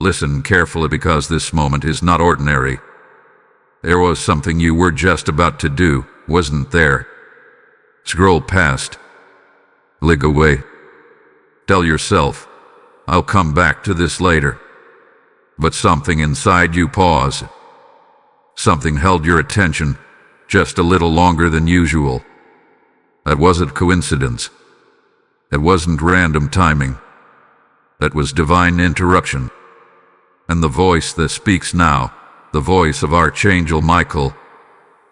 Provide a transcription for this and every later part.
Listen carefully, because this moment is not ordinary. There was something you were just about to do, wasn't there? Scroll past. Lig away. Tell yourself, I'll come back to this later. But something inside you paused. Something held your attention just a little longer than usual. That wasn't coincidence. That wasn't random timing. That was divine interruption. And the voice that speaks now, the voice of Archangel Michael,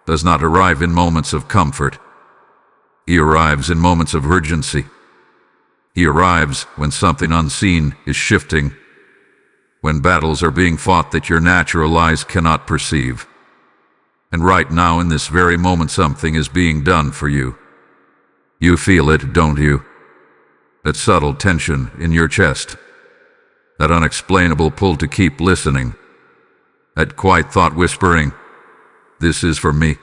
does not arrive in moments of comfort. He arrives in moments of urgency. He arrives when something unseen is shifting, when battles are being fought that your natural eyes cannot perceive. And right now, in this very moment, something is being done for you. You feel it, don't you? That subtle tension in your chest. That unexplainable pull to keep listening. That quiet thought whispering, "This is for me."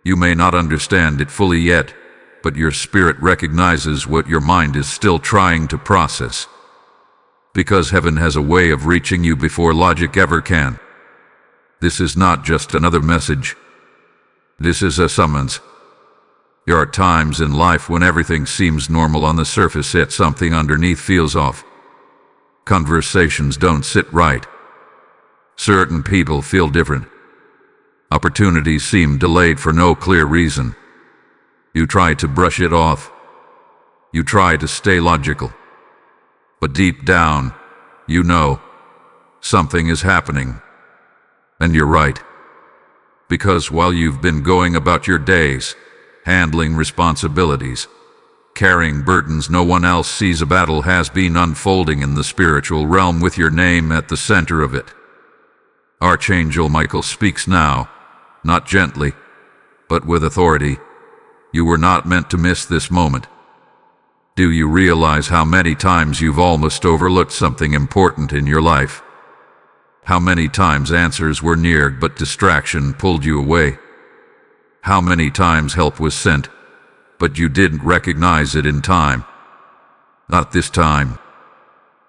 You may not understand it fully yet, but your spirit recognizes what your mind is still trying to process. Because heaven has a way of reaching you before logic ever can. This is not just another message. This is a summons. There are times in life when everything seems normal on the surface, yet something underneath feels off. Conversations don't sit right. Certain people feel different. Opportunities seem delayed for no clear reason. You try to brush it off. You try to stay logical. But deep down, you know, something is happening. And you're right. Because while you've been going about your days, handling responsibilities, carrying burdens no one else sees, a battle has been unfolding in the spiritual realm with your name at the center of it. Archangel Michael speaks now, not gently, but with authority. You were not meant to miss this moment. Do you realize how many times you've almost overlooked something important in your life? How many times answers were near but distraction pulled you away? How many times help was sent, but you didn't recognize it in time? Not this time.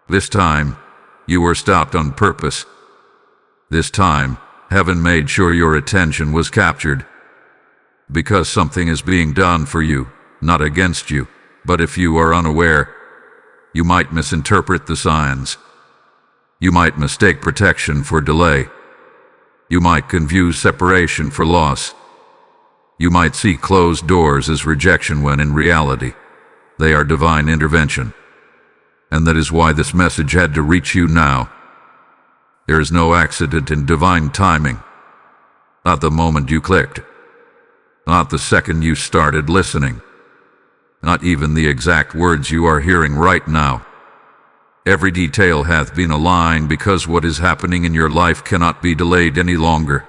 This time, you were stopped on purpose. This time, heaven made sure your attention was captured. Because something is being done for you, not against you. But if you are unaware, you might misinterpret the signs. You might mistake protection for delay. You might confuse separation for loss. You might see closed doors as rejection when in reality, they are divine intervention. And that is why this message had to reach you now. There is no accident in divine timing. Not the moment you clicked. Not the second you started listening. Not even the exact words you are hearing right now. Every detail hath been aligned, because what is happening in your life cannot be delayed any longer.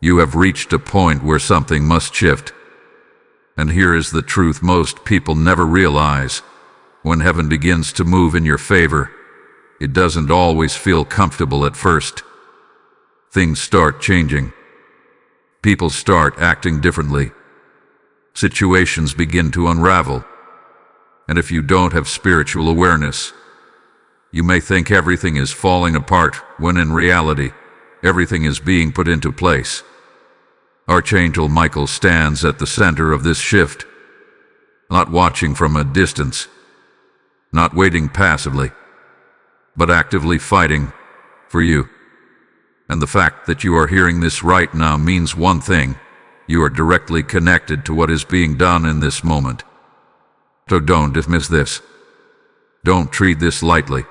You have reached a point where something must shift. And here is the truth most people never realize. When heaven begins to move in your favor, it doesn't always feel comfortable at first. Things start changing. People start acting differently. Situations begin to unravel. And if you don't have spiritual awareness, you may think everything is falling apart, when in reality, everything is being put into place. Archangel Michael stands at the center of this shift, not watching from a distance, not waiting passively, but actively fighting for you. And the fact that you are hearing this right now means one thing: you are directly connected to what is being done in this moment. So don't dismiss this. Don't treat this lightly.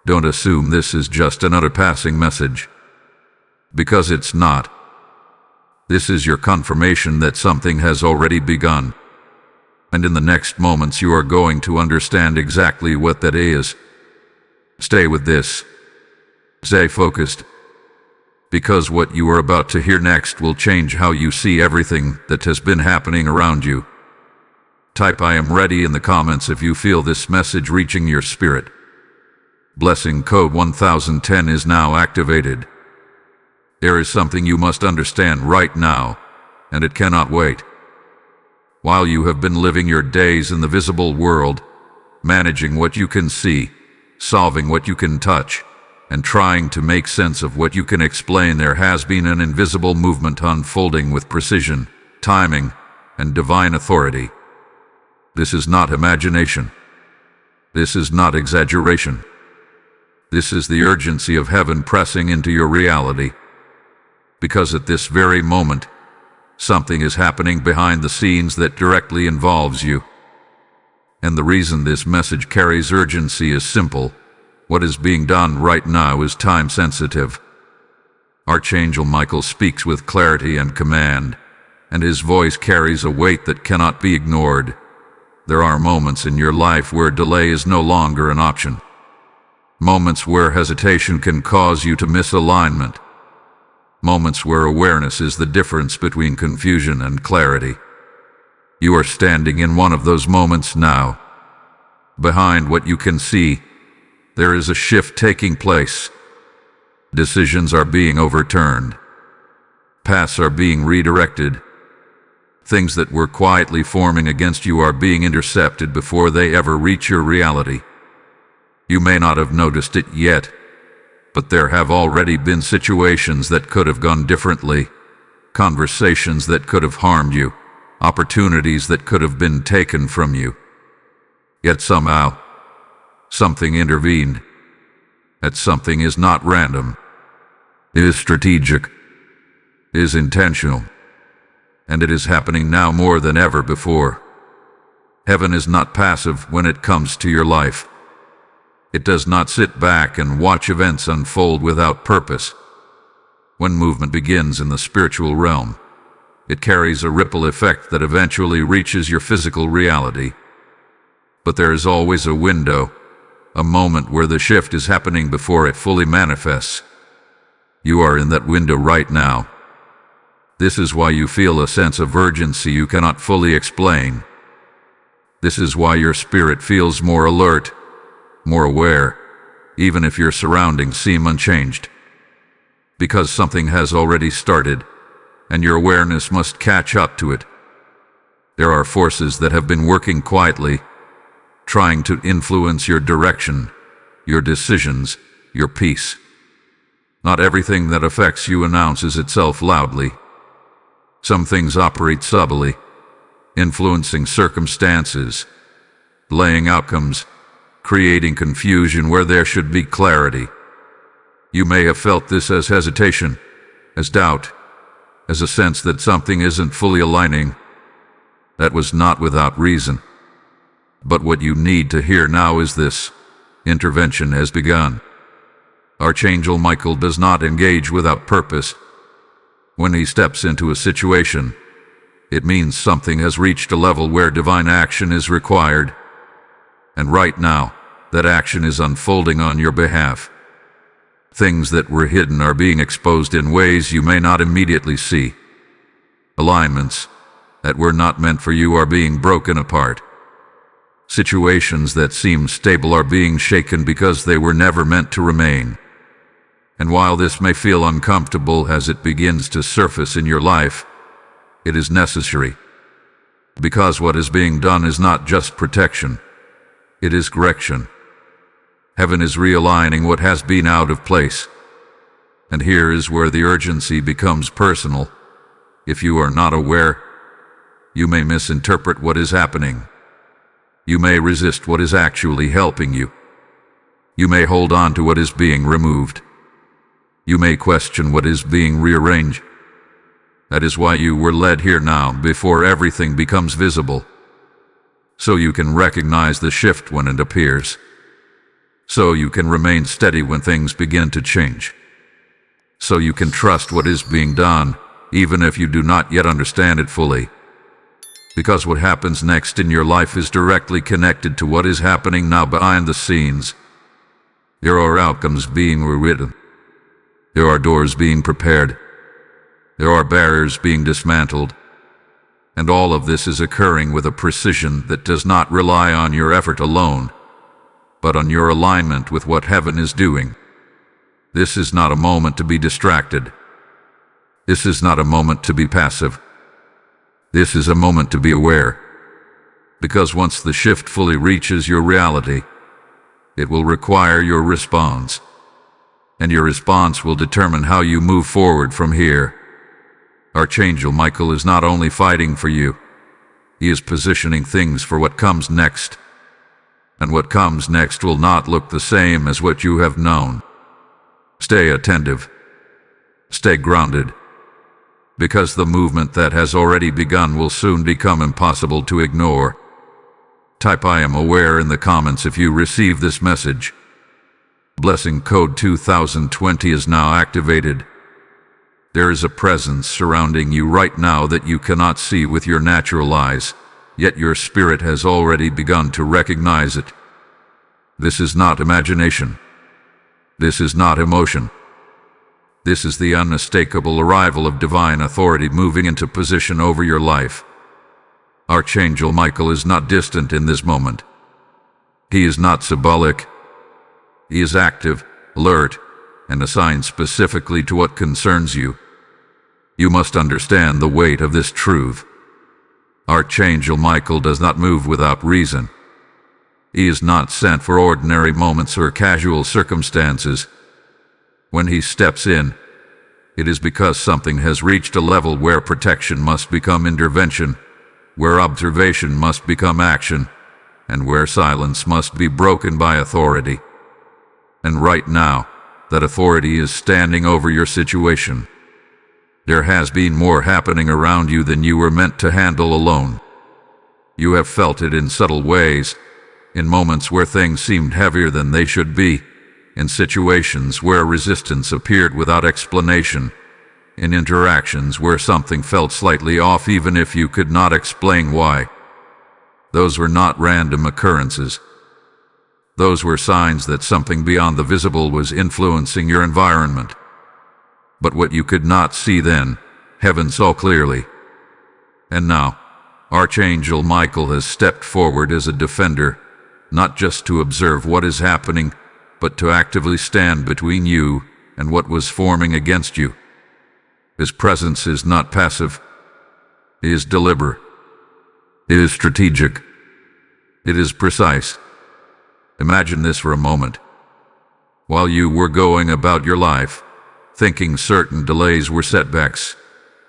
Don't assume this is just another passing message. Because it's not. This is your confirmation that something has already begun. And in the next moments you are going to understand exactly what that is. Stay with this. Stay focused. Because what you are about to hear next will change how you see everything that has been happening around you. Type "I am ready" in the comments if you feel this message reaching your spirit. Blessing code 1010 is now activated. There is something you must understand right now, and it cannot wait. While you have been living your days in the visible world, managing what you can see, solving what you can touch, and trying to make sense of what you can explain. There has been an invisible movement unfolding with precision, timing, and divine authority. This is not imagination. This is not exaggeration. This is the urgency of heaven pressing into your reality. Because at this very moment, something is happening behind the scenes that directly involves you. And the reason this message carries urgency is simple. What is being done right now is time-sensitive. Archangel Michael speaks with clarity and command, and his voice carries a weight that cannot be ignored. There are moments in your life where delay is no longer an option. Moments where hesitation can cause you to miss alignment. Moments where awareness is the difference between confusion and clarity. You are standing in one of those moments now. Behind what you can see, there is a shift taking place. Decisions are being overturned. Paths are being redirected. Things that were quietly forming against you are being intercepted before they ever reach your reality. You may not have noticed it yet, but there have already been situations that could have gone differently, conversations that could have harmed you, opportunities that could have been taken from you. Yet somehow, something intervened. That something is not random. It is strategic. It is intentional. And it is happening now more than ever before. Heaven is not passive when it comes to your life. It does not sit back and watch events unfold without purpose. When movement begins in the spiritual realm, it carries a ripple effect that eventually reaches your physical reality. But there is always a window, a moment where the shift is happening before it fully manifests. You are in that window right now. This is why you feel a sense of urgency you cannot fully explain. This is why your spirit feels more alert, more aware, even if your surroundings seem unchanged. Because something has already started, and your awareness must catch up to it. There are forces that have been working quietly, trying to influence your direction, your decisions, your peace. Not everything that affects you announces itself loudly. Some things operate subtly, influencing circumstances, delaying outcomes, creating confusion where there should be clarity. You may have felt this as hesitation, as doubt, as a sense that something isn't fully aligning. That was not without reason. But what you need to hear now is this: intervention has begun. Archangel Michael does not engage without purpose. When he steps into a situation, it means something has reached a level where divine action is required. And right now, that action is unfolding on your behalf. Things that were hidden are being exposed in ways you may not immediately see. Alignments that were not meant for you are being broken apart. Situations that seem stable are being shaken because they were never meant to remain. And while this may feel uncomfortable as it begins to surface in your life, it is necessary. Because what is being done is not just protection, it is correction. Heaven is realigning what has been out of place. And here is where the urgency becomes personal. If you are not aware, you may misinterpret what is happening. You may resist what is actually helping you. You may hold on to what is being removed. You may question what is being rearranged. That is why you were led here now, before everything becomes visible. So you can recognize the shift when it appears. So you can remain steady when things begin to change. So you can trust what is being done, even if you do not yet understand it fully. Because what happens next in your life is directly connected to what is happening now behind the scenes. There are outcomes being rewritten. There are doors being prepared. There are barriers being dismantled. And all of this is occurring with a precision that does not rely on your effort alone, but on your alignment with what heaven is doing. This is not a moment to be distracted. This is not a moment to be passive. This is a moment to be aware. Because once the shift fully reaches your reality, It will require your response. And your response will determine how you move forward from here. Archangel Michael is not only fighting for you, he is positioning things for what comes next. And what comes next will not look the same as what you have known. Stay attentive. Stay grounded. Because the movement that has already begun will soon become impossible to ignore. Type "I am aware" in the comments if you receive this message. Blessing code 2020 is now activated. There is a presence surrounding you right now that you cannot see with your natural eyes, yet your spirit has already begun to recognize it. This is not imagination. This is not emotion. This is the unmistakable arrival of divine authority moving into position over your life. Archangel Michael is not distant in this moment. He is not symbolic. He is active, alert, and assigned specifically to what concerns you. You must understand the weight of this truth. Archangel Michael does not move without reason. He is not sent for ordinary moments or casual circumstances. When he steps in, it is because something has reached a level where protection must become intervention, where observation must become action, and where silence must be broken by authority. And right now, that authority is standing over your situation. There has been more happening around you than you were meant to handle alone. You have felt it in subtle ways, in moments where things seemed heavier than they should be, in situations where resistance appeared without explanation, in interactions where something felt slightly off even if you could not explain why. Those were not random occurrences. Those were signs that something beyond the visible was influencing your environment. But what you could not see then, heaven saw clearly. And now, Archangel Michael has stepped forward as a defender, not just to observe what is happening, but to actively stand between you and what was forming against you. His presence is not passive. It is deliberate. It is strategic. It is precise. Imagine this for a moment. While you were going about your life, thinking certain delays were setbacks,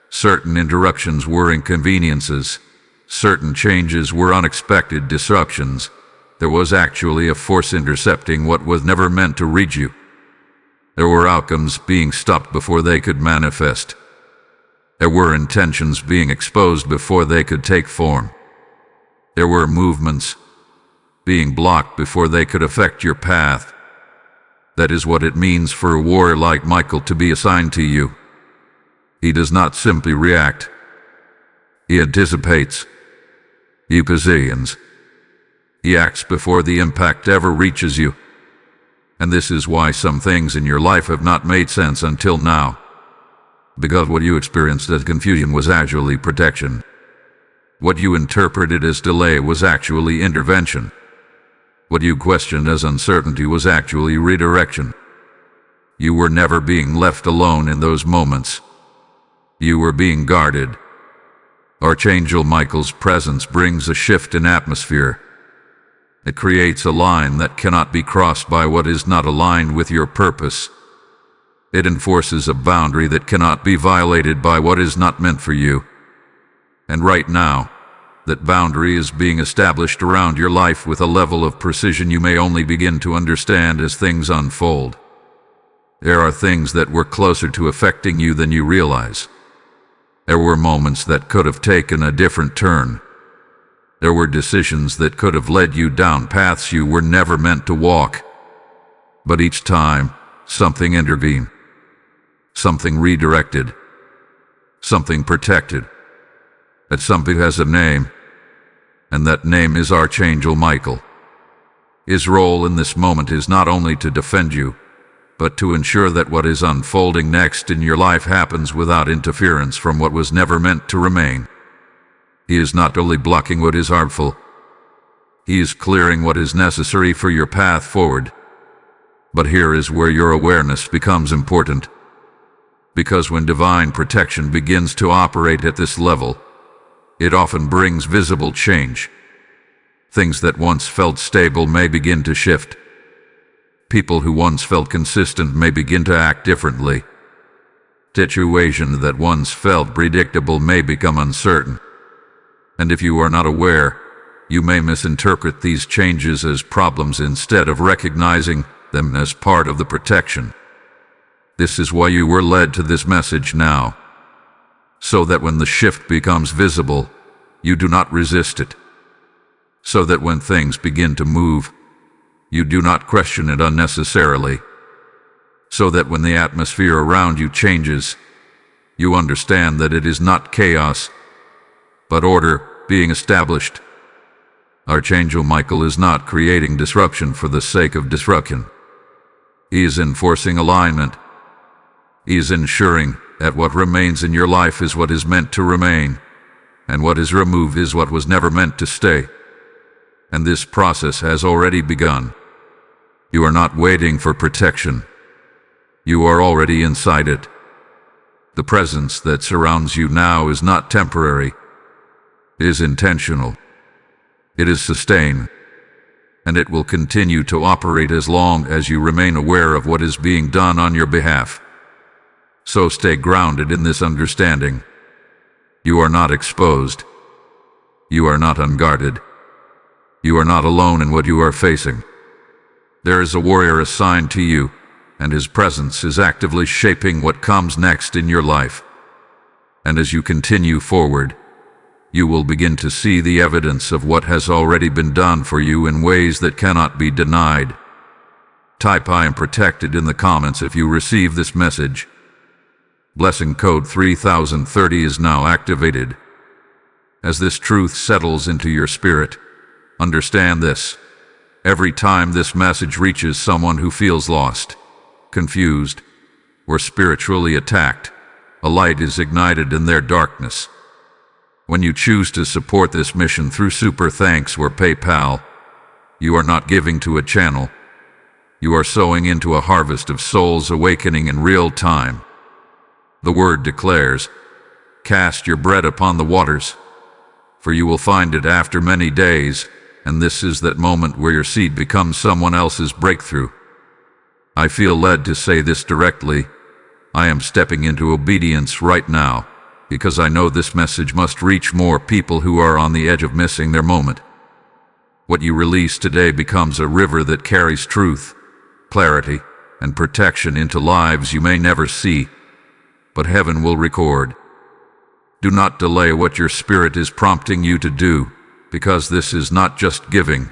certain interruptions were inconveniences, certain changes were unexpected disruptions, there was actually a force intercepting what was never meant to reach you. There were outcomes being stopped before they could manifest. There were intentions being exposed before they could take form. There were movements being blocked before they could affect your path. That is what it means for a warrior like Michael to be assigned to you. He does not simply react. He anticipates. He positions. He acts before the impact ever reaches you. And this is why some things in your life have not made sense until now. Because what you experienced as confusion was actually protection. What you interpreted as delay was actually intervention. What you questioned as uncertainty was actually redirection. You were never being left alone in those moments. You were being guarded. Archangel Michael's presence brings a shift in atmosphere. It creates a line that cannot be crossed by what is not aligned with your purpose. It enforces a boundary that cannot be violated by what is not meant for you. And right now, that boundary is being established around your life with a level of precision you may only begin to understand as things unfold. There are things that were closer to affecting you than you realize. There were moments that could have taken a different turn. There were decisions that could have led you down paths you were never meant to walk. But each time, something intervened. Something redirected. Something protected. That something has a name, and that name is Archangel Michael. His role in this moment is not only to defend you, but to ensure that what is unfolding next in your life happens without interference from what was never meant to remain. He is not only blocking what is harmful, he is clearing what is necessary for your path forward. But here is where your awareness becomes important. Because when divine protection begins to operate at this level, it often brings visible change. Things that once felt stable may begin to shift. People who once felt consistent may begin to act differently. Situations that once felt predictable may become uncertain. And if you are not aware, you may misinterpret these changes as problems instead of recognizing them as part of the protection. This is why you were led to this message now, so that when the shift becomes visible, you do not resist it. So that when things begin to move, you do not question it unnecessarily. So that when the atmosphere around you changes, you understand that it is not chaos, but order being established. Archangel Michael is not creating disruption for the sake of disruption. He is enforcing alignment. He is ensuring that what remains in your life is what is meant to remain, and what is removed is what was never meant to stay. And this process has already begun. You are not waiting for protection. You are already inside it. The presence that surrounds you now is not temporary. It is intentional. It is sustained. And it will continue to operate as long as you remain aware of what is being done on your behalf. So stay grounded in this understanding. You are not exposed. You are not unguarded. You are not alone in what you are facing. There is a warrior assigned to you, and his presence is actively shaping what comes next in your life. And as you continue forward, you will begin to see the evidence of what has already been done for you in ways that cannot be denied. Type "I am protected" in the comments if you receive this message. Blessing code 3030 is now activated. As this truth settles into your spirit, understand this. Every time this message reaches someone who feels lost, confused, or spiritually attacked, a light is ignited in their darkness. When you choose to support this mission through Super Thanks or PayPal, you are not giving to a channel. You are sowing into a harvest of souls awakening in real time. The word declares, "Cast your bread upon the waters, for you will find it after many days," and this is that moment where your seed becomes someone else's breakthrough. I feel led to say this directly. I am stepping into obedience right now, because I know this message must reach more people who are on the edge of missing their moment. What you release today becomes a river that carries truth, clarity, and protection into lives you may never see, but heaven will record. Do not delay what your spirit is prompting you to do, because this is not just giving.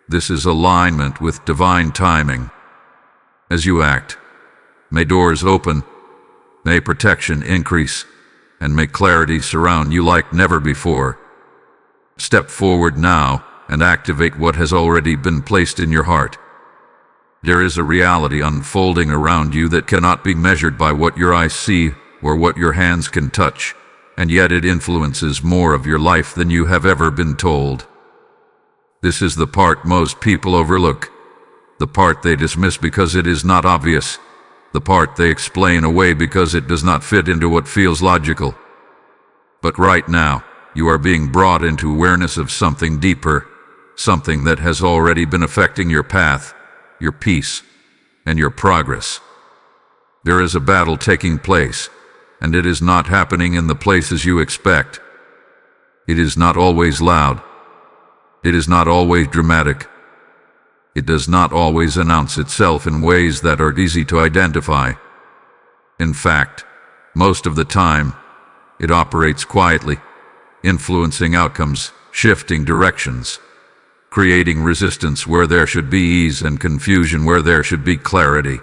This is alignment with divine timing. As you act, may doors open, may protection increase, and may clarity surround you like never before. Step forward now and activate what has already been placed in your heart. There is a reality unfolding around you that cannot be measured by what your eyes see or what your hands can touch, and yet it influences more of your life than you have ever been told. This is the part most people overlook, the part they dismiss because it is not obvious, the part they explain away because it does not fit into what feels logical. But right now, you are being brought into awareness of something deeper, something that has already been affecting your path, your peace, and your progress. There is a battle taking place, and it is not happening in the places you expect. It is not always loud. It is not always dramatic. It does not always announce itself in ways that are easy to identify. In fact, most of the time, it operates quietly, influencing outcomes, shifting directions, creating resistance where there should be ease and confusion where there should be clarity.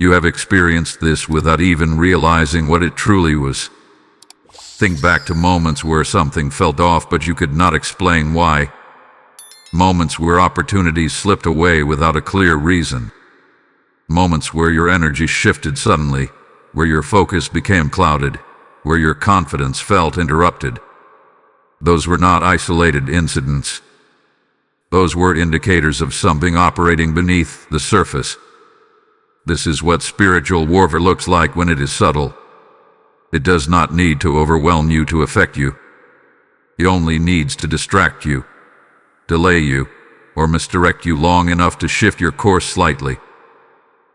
You have experienced this without even realizing what it truly was. Think back to moments where something felt off but you could not explain why. Moments where opportunities slipped away without a clear reason. Moments where your energy shifted suddenly, where your focus became clouded, where your confidence felt interrupted. Those were not isolated incidents. Those were indicators of something operating beneath the surface. This is what spiritual warfare looks like when it is subtle. It does not need to overwhelm you to affect you. It only needs to distract you, delay you, or misdirect you long enough to shift your course slightly.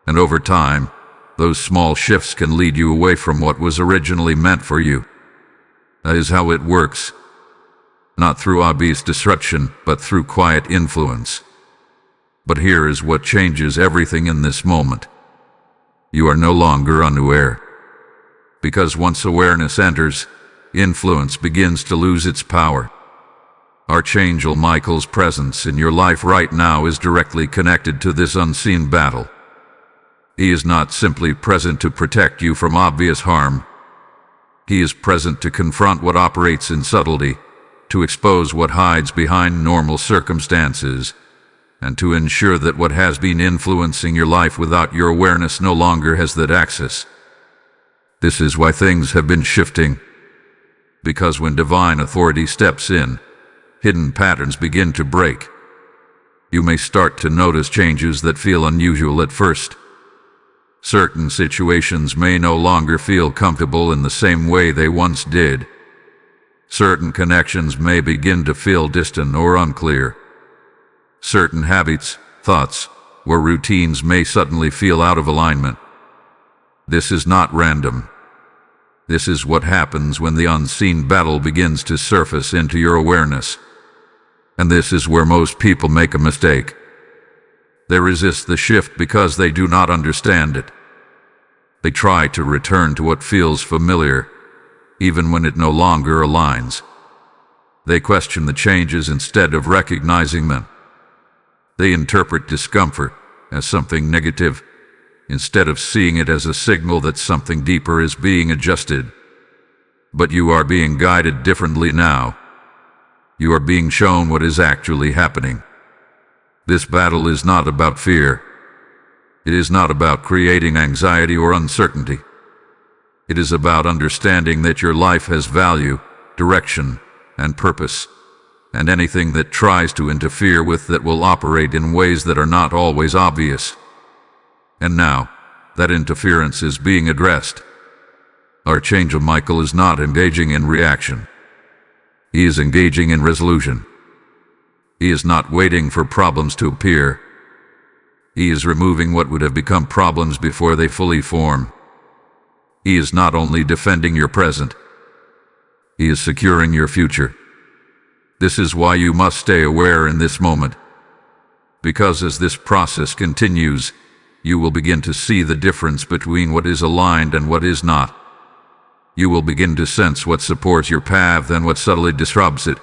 And over time, those small shifts can lead you away from what was originally meant for you. That is how it works. Not through obvious disruption, but through quiet influence. But here is what changes everything in this moment. You are no longer unaware. Because once awareness enters, influence begins to lose its power. Archangel Michael's presence in your life right now is directly connected to this unseen battle. He is not simply present to protect you from obvious harm. He is present to confront what operates in subtlety, to expose what hides behind normal circumstances, and to ensure that what has been influencing your life without your awareness no longer has that access. This is why things have been shifting. Because when divine authority steps in, hidden patterns begin to break. You may start to notice changes that feel unusual at first. Certain situations may no longer feel comfortable in the same way they once did. Certain connections may begin to feel distant or unclear. Certain habits, thoughts, or routines may suddenly feel out of alignment. This is not random. This is what happens when the unseen battle begins to surface into your awareness. And this is where most people make a mistake. They resist the shift because they do not understand it. They try to return to what feels familiar, even when it no longer aligns. They question the changes instead of recognizing them. They interpret discomfort as something negative, instead of seeing it as a signal that something deeper is being adjusted. But you are being guided differently now. You are being shown what is actually happening. This battle is not about fear. It is not about creating anxiety or uncertainty. It is about understanding that your life has value, direction, and purpose, and anything that tries to interfere with that will operate in ways that are not always obvious. And now, that interference is being addressed. Archangel Michael is not engaging in reaction. He is engaging in resolution. He is not waiting for problems to appear. He is removing what would have become problems before they fully form. He is not only defending your present, he is securing your future. This is why you must stay aware in this moment. Because as this process continues, you will begin to see the difference between what is aligned and what is not. You will begin to sense what supports your path and what subtly disrupts it.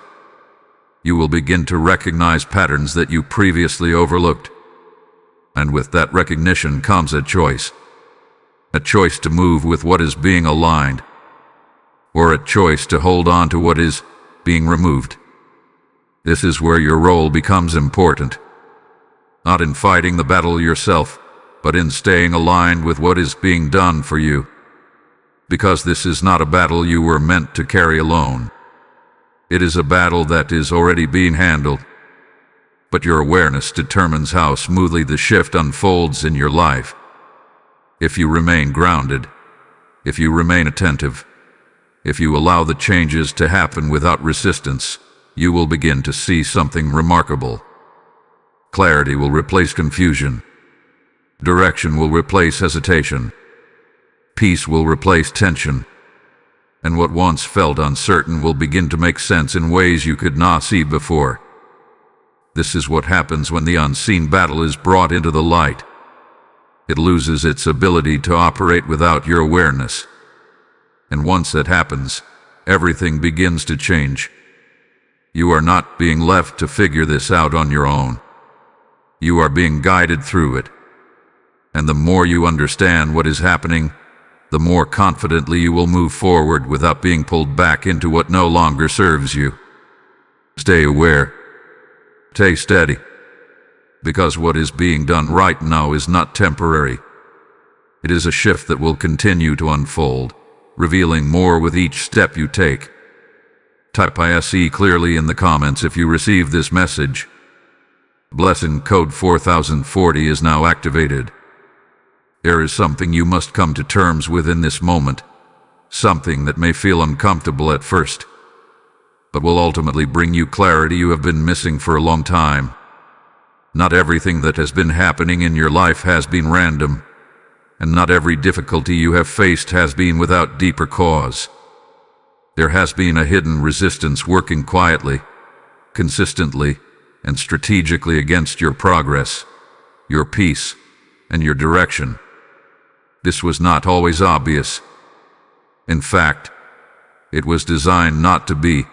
You will begin to recognize patterns that you previously overlooked. And with that recognition comes a choice. A choice to move with what is being aligned, or a choice to hold on to what is being removed. This is where your role becomes important. Not in fighting the battle yourself, but in staying aligned with what is being done for you. Because this is not a battle you were meant to carry alone. It is a battle that is already being handled. But your awareness determines how smoothly the shift unfolds in your life. If you remain grounded, if you remain attentive, if you allow the changes to happen without resistance, you will begin to see something remarkable. Clarity will replace confusion. Direction will replace hesitation. Peace will replace tension. And what once felt uncertain will begin to make sense in ways you could not see before. This is what happens when the unseen battle is brought into the light. It loses its ability to operate without your awareness. And once that happens, everything begins to change. You are not being left to figure this out on your own. You are being guided through it. And the more you understand what is happening, the more confidently you will move forward without being pulled back into what no longer serves you. Stay aware. Stay steady. Because what is being done right now is not temporary. It is a shift that will continue to unfold, revealing more with each step you take. Type ISE clearly in the comments if you receive this message. Blessing code 4040 is now activated. There is something you must come to terms with in this moment, something that may feel uncomfortable at first, but will ultimately bring you clarity you have been missing for a long time. Not everything that has been happening in your life has been random, and not every difficulty you have faced has been without deeper cause. There has been a hidden resistance working quietly, consistently, and strategically against your progress, your peace, and your direction. This was not always obvious. In fact, it was designed not to be,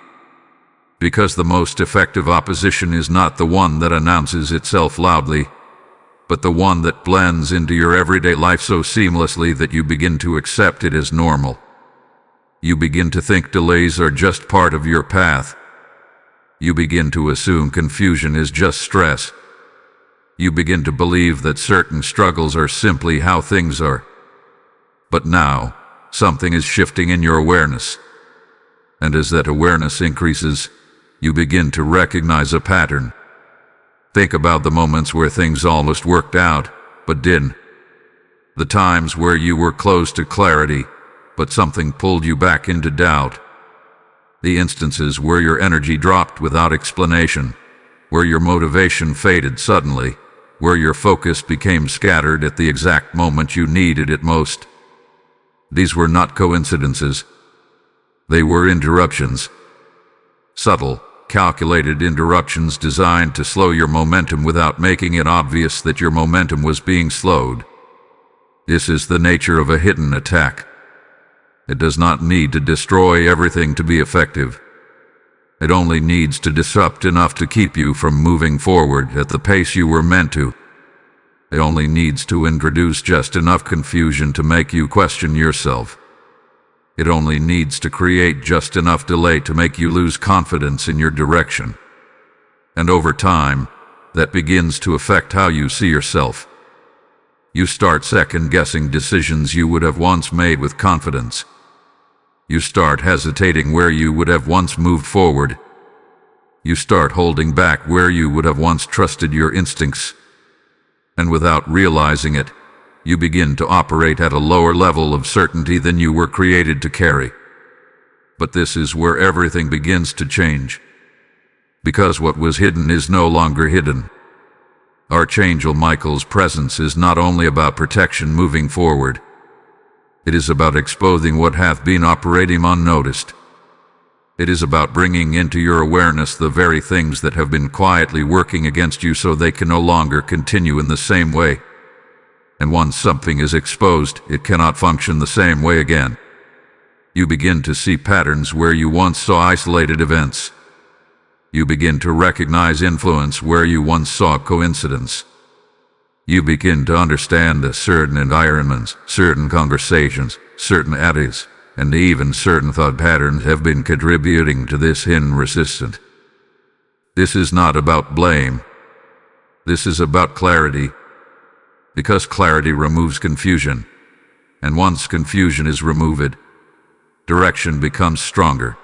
because the most effective opposition is not the one that announces itself loudly, but the one that blends into your everyday life so seamlessly that you begin to accept it as normal. You begin to think delays are just part of your path. You begin to assume confusion is just stress. You begin to believe that certain struggles are simply how things are. But now, something is shifting in your awareness. And as that awareness increases, you begin to recognize a pattern. Think about the moments where things almost worked out, but didn't. The times where you were close to clarity, but something pulled you back into doubt. The instances where your energy dropped without explanation, where your motivation faded suddenly, where your focus became scattered at the exact moment you needed it most. These were not coincidences. They were interruptions. Subtle, calculated interruptions designed to slow your momentum without making it obvious that your momentum was being slowed. This is the nature of a hidden attack. It does not need to destroy everything to be effective. It only needs to disrupt enough to keep you from moving forward at the pace you were meant to. It only needs to introduce just enough confusion to make you question yourself. It only needs to create just enough delay to make you lose confidence in your direction. And over time, that begins to affect how you see yourself. You start second-guessing decisions you would have once made with confidence. You start hesitating where you would have once moved forward. You start holding back where you would have once trusted your instincts. And without realizing it, you begin to operate at a lower level of certainty than you were created to carry. But this is where everything begins to change. Because what was hidden is no longer hidden. Archangel Michael's presence is not only about protection moving forward. It is about exposing what hath been operating unnoticed. It is about bringing into your awareness the very things that have been quietly working against you so they can no longer continue in the same way. And once something is exposed, it cannot function the same way again. You begin to see patterns where you once saw isolated events. You begin to recognize influence where you once saw coincidence. You begin to understand that certain environments, certain conversations, certain attitudes, and even certain thought patterns have been contributing to this hidden resistance. This is not about blame. This is about clarity. Because clarity removes confusion, and once confusion is removed, direction becomes stronger.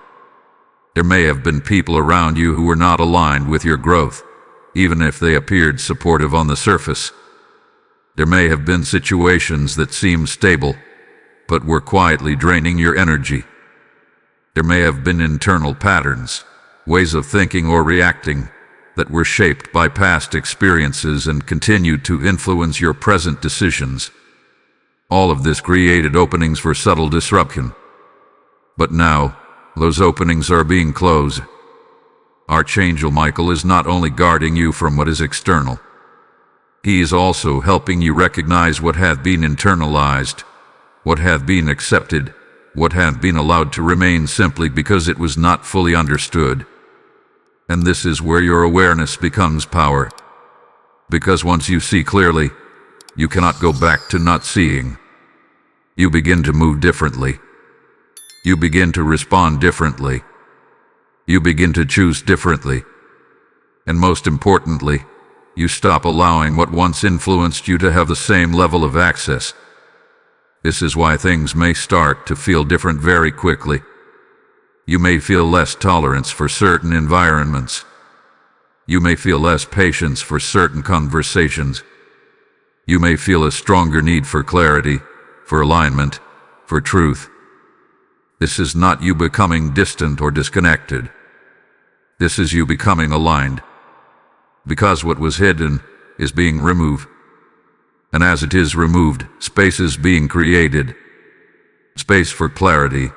There may have been people around you who were not aligned with your growth, even if they appeared supportive on the surface. There may have been situations that seemed stable, but were quietly draining your energy. There may have been internal patterns, ways of thinking or reacting, that were shaped by past experiences and continued to influence your present decisions. All of this created openings for subtle disruption. But now, those openings are being closed. Archangel Michael is not only guarding you from what is external. He is also helping you recognize what hath been internalized, what hath been accepted, what hath been allowed to remain simply because it was not fully understood. And this is where your awareness becomes power. Because once you see clearly, you cannot go back to not seeing. You begin to move differently. You begin to respond differently. You begin to choose differently. And most importantly, you stop allowing what once influenced you to have the same level of access. This is why things may start to feel different very quickly. You may feel less tolerance for certain environments. You may feel less patience for certain conversations. You may feel a stronger need for clarity, for alignment, for truth. This is not you becoming distant or disconnected. This is you becoming aligned. because what was hidden is being removed. And as it is removed, space is being created. Space for clarity.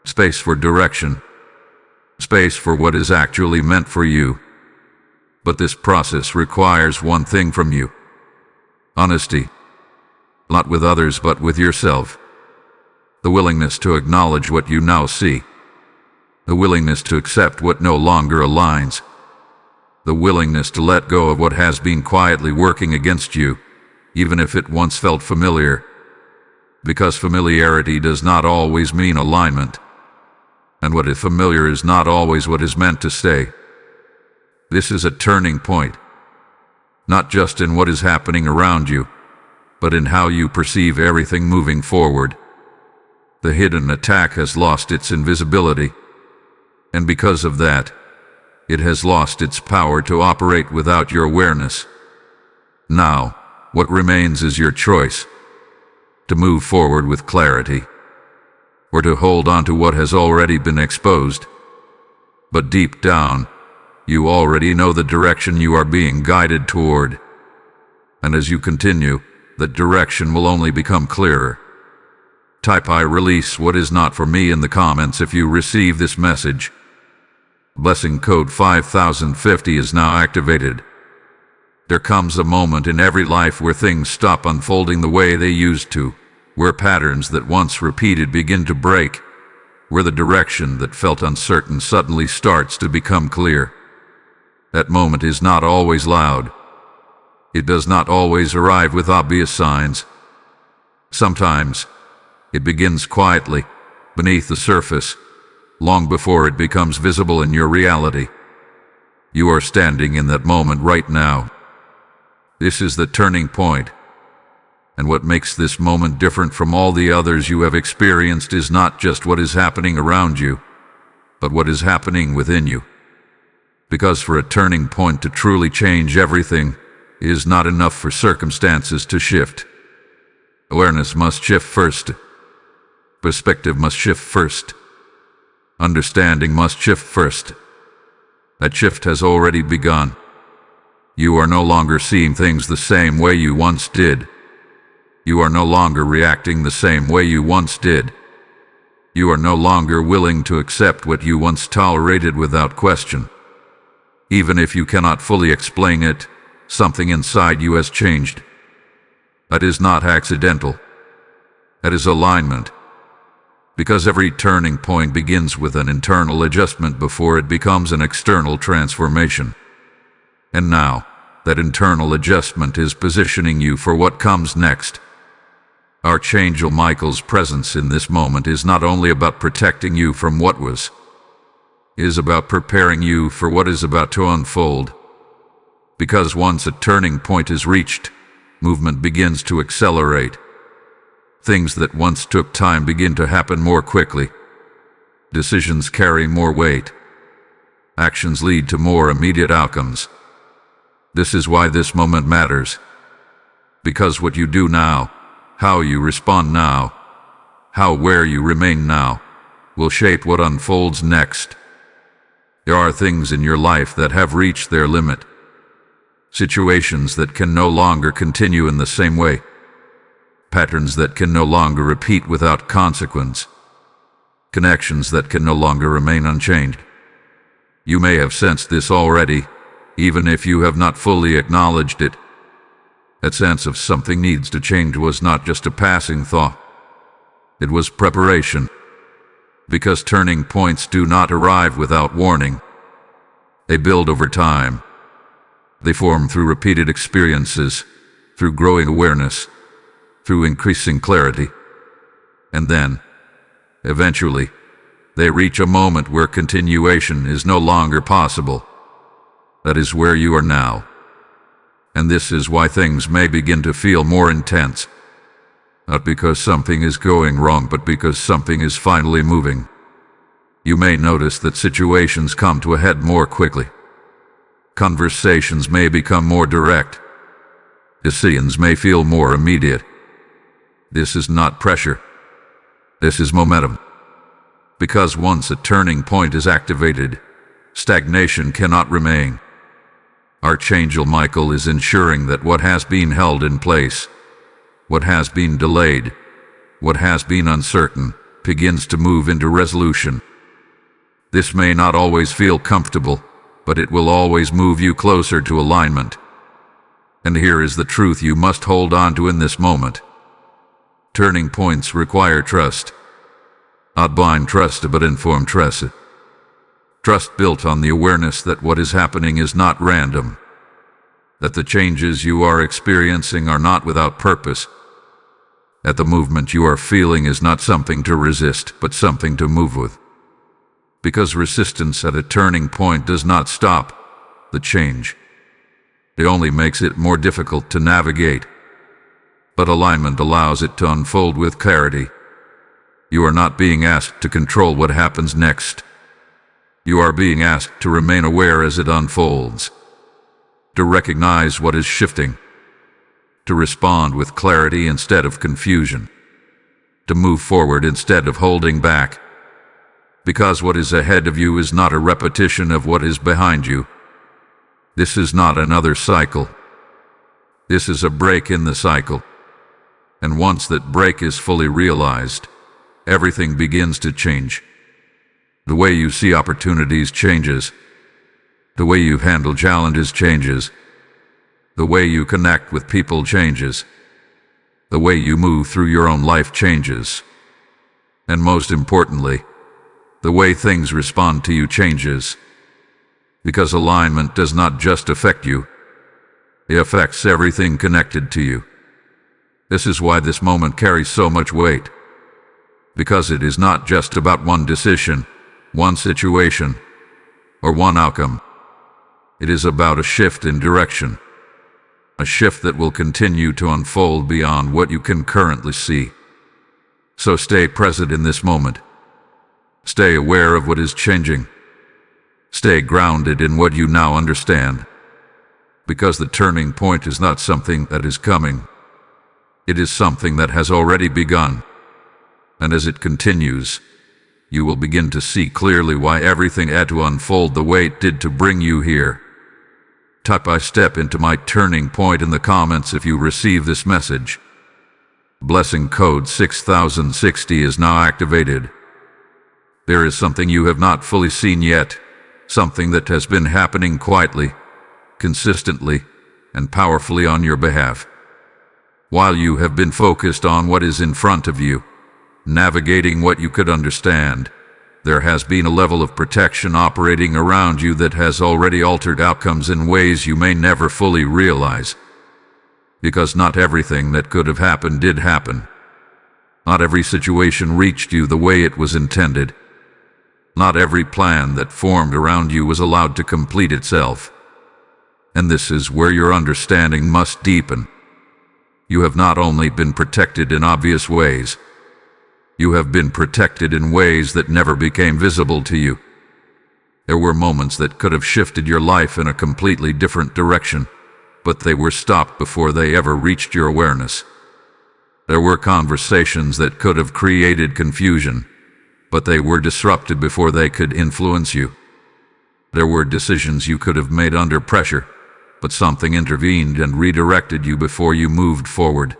Space for direction. Space for what is actually meant for you. But this process requires one thing from you: honesty. Not with others, but with yourself. The willingness to acknowledge what you now see. The willingness to accept what no longer aligns. The willingness to let go of what has been quietly working against you, even if it once felt familiar. Because familiarity does not always mean alignment. And what is familiar is not always what is meant to stay. This is a turning point. Not just in what is happening around you, but in how you perceive everything moving forward. The hidden attack has lost its invisibility. And because of that, it has lost its power to operate without your awareness. Now, what remains is your choice: to move forward with clarity, or to hold on to what has already been exposed. But deep down, you already know the direction you are being guided toward. And as you continue, that direction will only become clearer. Type "I release what is not for me" in the comments if you receive this message. Blessing code 5050 is now activated. There comes a moment in every life where things stop unfolding the way they used to, where patterns that once repeated begin to break, where the direction that felt uncertain suddenly starts to become clear. That moment is not always loud. It does not always arrive with obvious signs. Sometimes, it begins quietly, beneath the surface, long before it becomes visible in your reality. You are standing in that moment right now. This is the turning point. And what makes this moment different from all the others you have experienced is not just what is happening around you, but what is happening within you. Because for a turning point to truly change everything, it is not enough for circumstances to shift. Awareness must shift first. Perspective must shift first. Understanding must shift first. That shift has already begun. You are no longer seeing things the same way you once did. You are no longer reacting the same way you once did. You are no longer willing to accept what you once tolerated without question. Even if you cannot fully explain it, something inside you has changed. That is not accidental. That is alignment. Because every turning point begins with an internal adjustment before it becomes an external transformation. And now, that internal adjustment is positioning you for what comes next. Archangel Michael's presence in this moment is not only about protecting you from what was. It is about preparing you for what is about to unfold. Because once a turning point is reached, movement begins to accelerate. Things that once took time begin to happen more quickly. Decisions carry more weight. Actions lead to more immediate outcomes. This is why this moment matters. Because what you do now, how you respond now, where you remain now, will shape what unfolds next. There are things in your life that have reached their limit. Situations that can no longer continue in the same way. Patterns that can no longer repeat without consequence. Connections that can no longer remain unchanged. You may have sensed this already, even if you have not fully acknowledged it. That sense of something needs to change was not just a passing thought. It was preparation. Because turning points do not arrive without warning. They build over time. They form through repeated experiences, through growing awareness, through increasing clarity. And then, eventually, they reach a moment where continuation is no longer possible. That is where you are now. And this is why things may begin to feel more intense. Not because something is going wrong, but because something is finally moving. You may notice that situations come to a head more quickly. Conversations may become more direct. Decisions may feel more immediate. This is not pressure. This is momentum. Because once a turning point is activated, stagnation cannot remain. Archangel Michael is ensuring that what has been held in place, what has been delayed, what has been uncertain, begins to move into resolution. This may not always feel comfortable, but it will always move you closer to alignment. And here is the truth you must hold on to in this moment. Turning points require trust. Not blind trust, but informed trust. Trust built on the awareness that what is happening is not random, that the changes you are experiencing are not without purpose, that the movement you are feeling is not something to resist, but something to move with. Because resistance at a turning point does not stop the change. It only makes it more difficult to navigate. But alignment allows it to unfold with clarity. You are not being asked to control what happens next. You are being asked to remain aware as it unfolds, to recognize what is shifting, to respond with clarity instead of confusion, to move forward instead of holding back. Because what is ahead of you is not a repetition of what is behind you. This is not another cycle. This is a break in the cycle. And once that break is fully realized, everything begins to change. The way you see opportunities changes. The way you handle challenges changes. The way you connect with people changes. The way you move through your own life changes. And most importantly, the way things respond to you changes. Because alignment does not just affect you, it affects everything connected to you. This is why this moment carries so much weight. Because it is not just about one decision, one situation, or one outcome. It is about a shift in direction, a shift that will continue to unfold beyond what you can currently see. So stay present in this moment. Stay aware of what is changing. Stay grounded in what you now understand. Because the turning point is not something that is coming. It is something that has already begun. And as it continues, you will begin to see clearly why everything had to unfold the way it did to bring you here. Type "I step into my turning point" in the comments if you receive this message. Blessing code 6060 is now activated. There is something you have not fully seen yet, something that has been happening quietly, consistently, and powerfully on your behalf. While you have been focused on what is in front of you, navigating what you could understand, there has been a level of protection operating around you that has already altered outcomes in ways you may never fully realize. Because not everything that could have happened did happen. Not every situation reached you the way it was intended. Not every plan that formed around you was allowed to complete itself. And this is where your understanding must deepen. You have not only been protected in obvious ways, you have been protected in ways that never became visible to you. There were moments that could have shifted your life in a completely different direction, but they were stopped before they ever reached your awareness. There were conversations that could have created confusion, but they were disrupted before they could influence you. There were decisions you could have made under pressure, but something intervened and redirected you before you moved forward.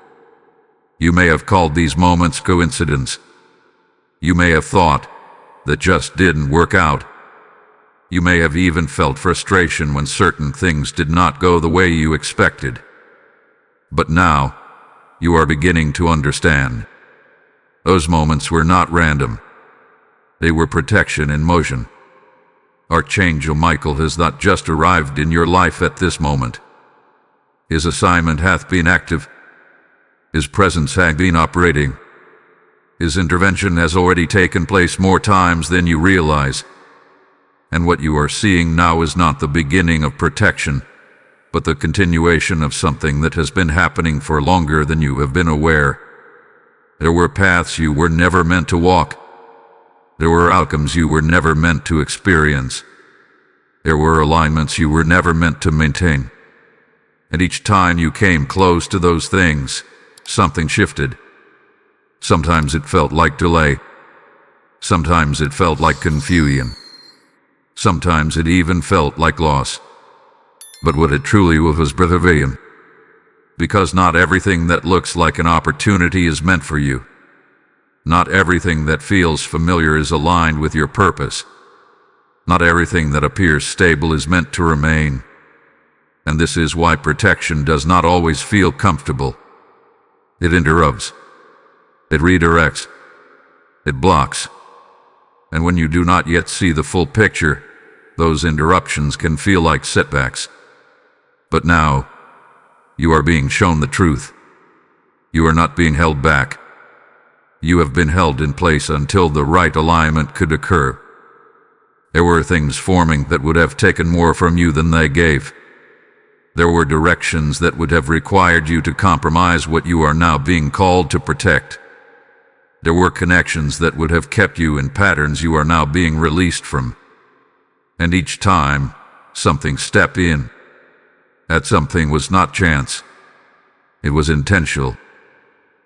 You may have called these moments coincidence. You may have thought that just didn't work out. You may have even felt frustration when certain things did not go the way you expected. But now, you are beginning to understand. Those moments were not random. They were protection in motion. Archangel Michael has not just arrived in your life at this moment. His assignment hath been active. His presence hath been operating. His intervention has already taken place more times than you realize. And what you are seeing now is not the beginning of protection, but the continuation of something that has been happening for longer than you have been aware. There were paths you were never meant to walk. There were outcomes you were never meant to experience. There were alignments you were never meant to maintain. And each time you came close to those things, something shifted. Sometimes it felt like delay. Sometimes it felt like confusion. Sometimes it even felt like loss. but what it truly was preservation. Because not everything that looks like an opportunity is meant for you. Not everything that feels familiar is aligned with your purpose. Not everything that appears stable is meant to remain. And this is why protection does not always feel comfortable. It interrupts. It redirects. It blocks. And when you do not yet see the full picture, those interruptions can feel like setbacks. But now, you are being shown the truth. You are not being held back. You have been held in place until the right alignment could occur. There were things forming that would have taken more from you than they gave. There were directions that would have required you to compromise what you are now being called to protect. There were connections that would have kept you in patterns you are now being released from. And each time, something stepped in. That something was not chance. It was intentional.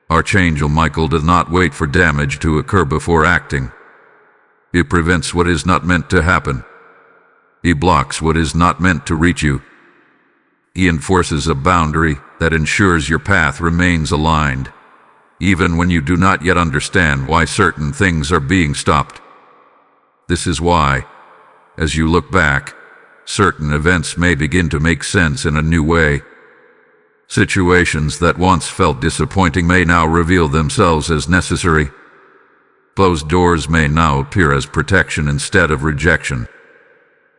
Archangel Michael does not wait for damage to occur before acting. He prevents what is not meant to happen. He blocks what is not meant to reach you. He enforces a boundary that ensures your path remains aligned, even when you do not yet understand why certain things are being stopped. This is why, as you look back, certain events may begin to make sense in a new way. Situations that once felt disappointing may now reveal themselves as necessary. Closed doors may now appear as protection instead of rejection.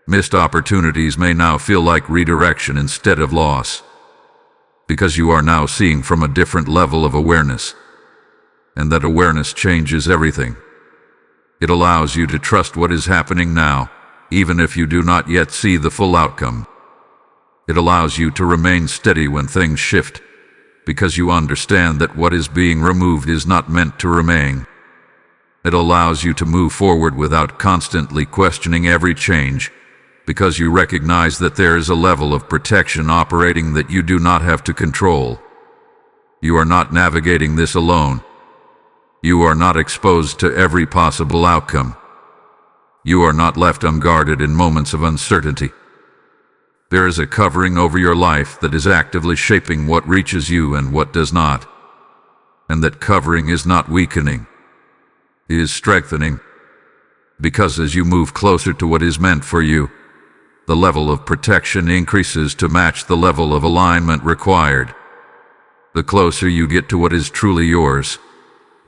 Missed opportunities may now feel like redirection instead of loss. Because you are now seeing from a different level of awareness. And that awareness changes everything. It allows you to trust what is happening now, even if you do not yet see the full outcome. It allows you to remain steady when things shift, because you understand that what is being removed is not meant to remain. It allows you to move forward without constantly questioning every change, because you recognize that there is a level of protection operating that you do not have to control. You are not navigating this alone. You are not exposed to every possible outcome. You are not left unguarded in moments of uncertainty. There is a covering over your life that is actively shaping what reaches you and what does not. And that covering is not weakening. It is strengthening. Because as you move closer to what is meant for you, the level of protection increases to match the level of alignment required. The closer you get to what is truly yours,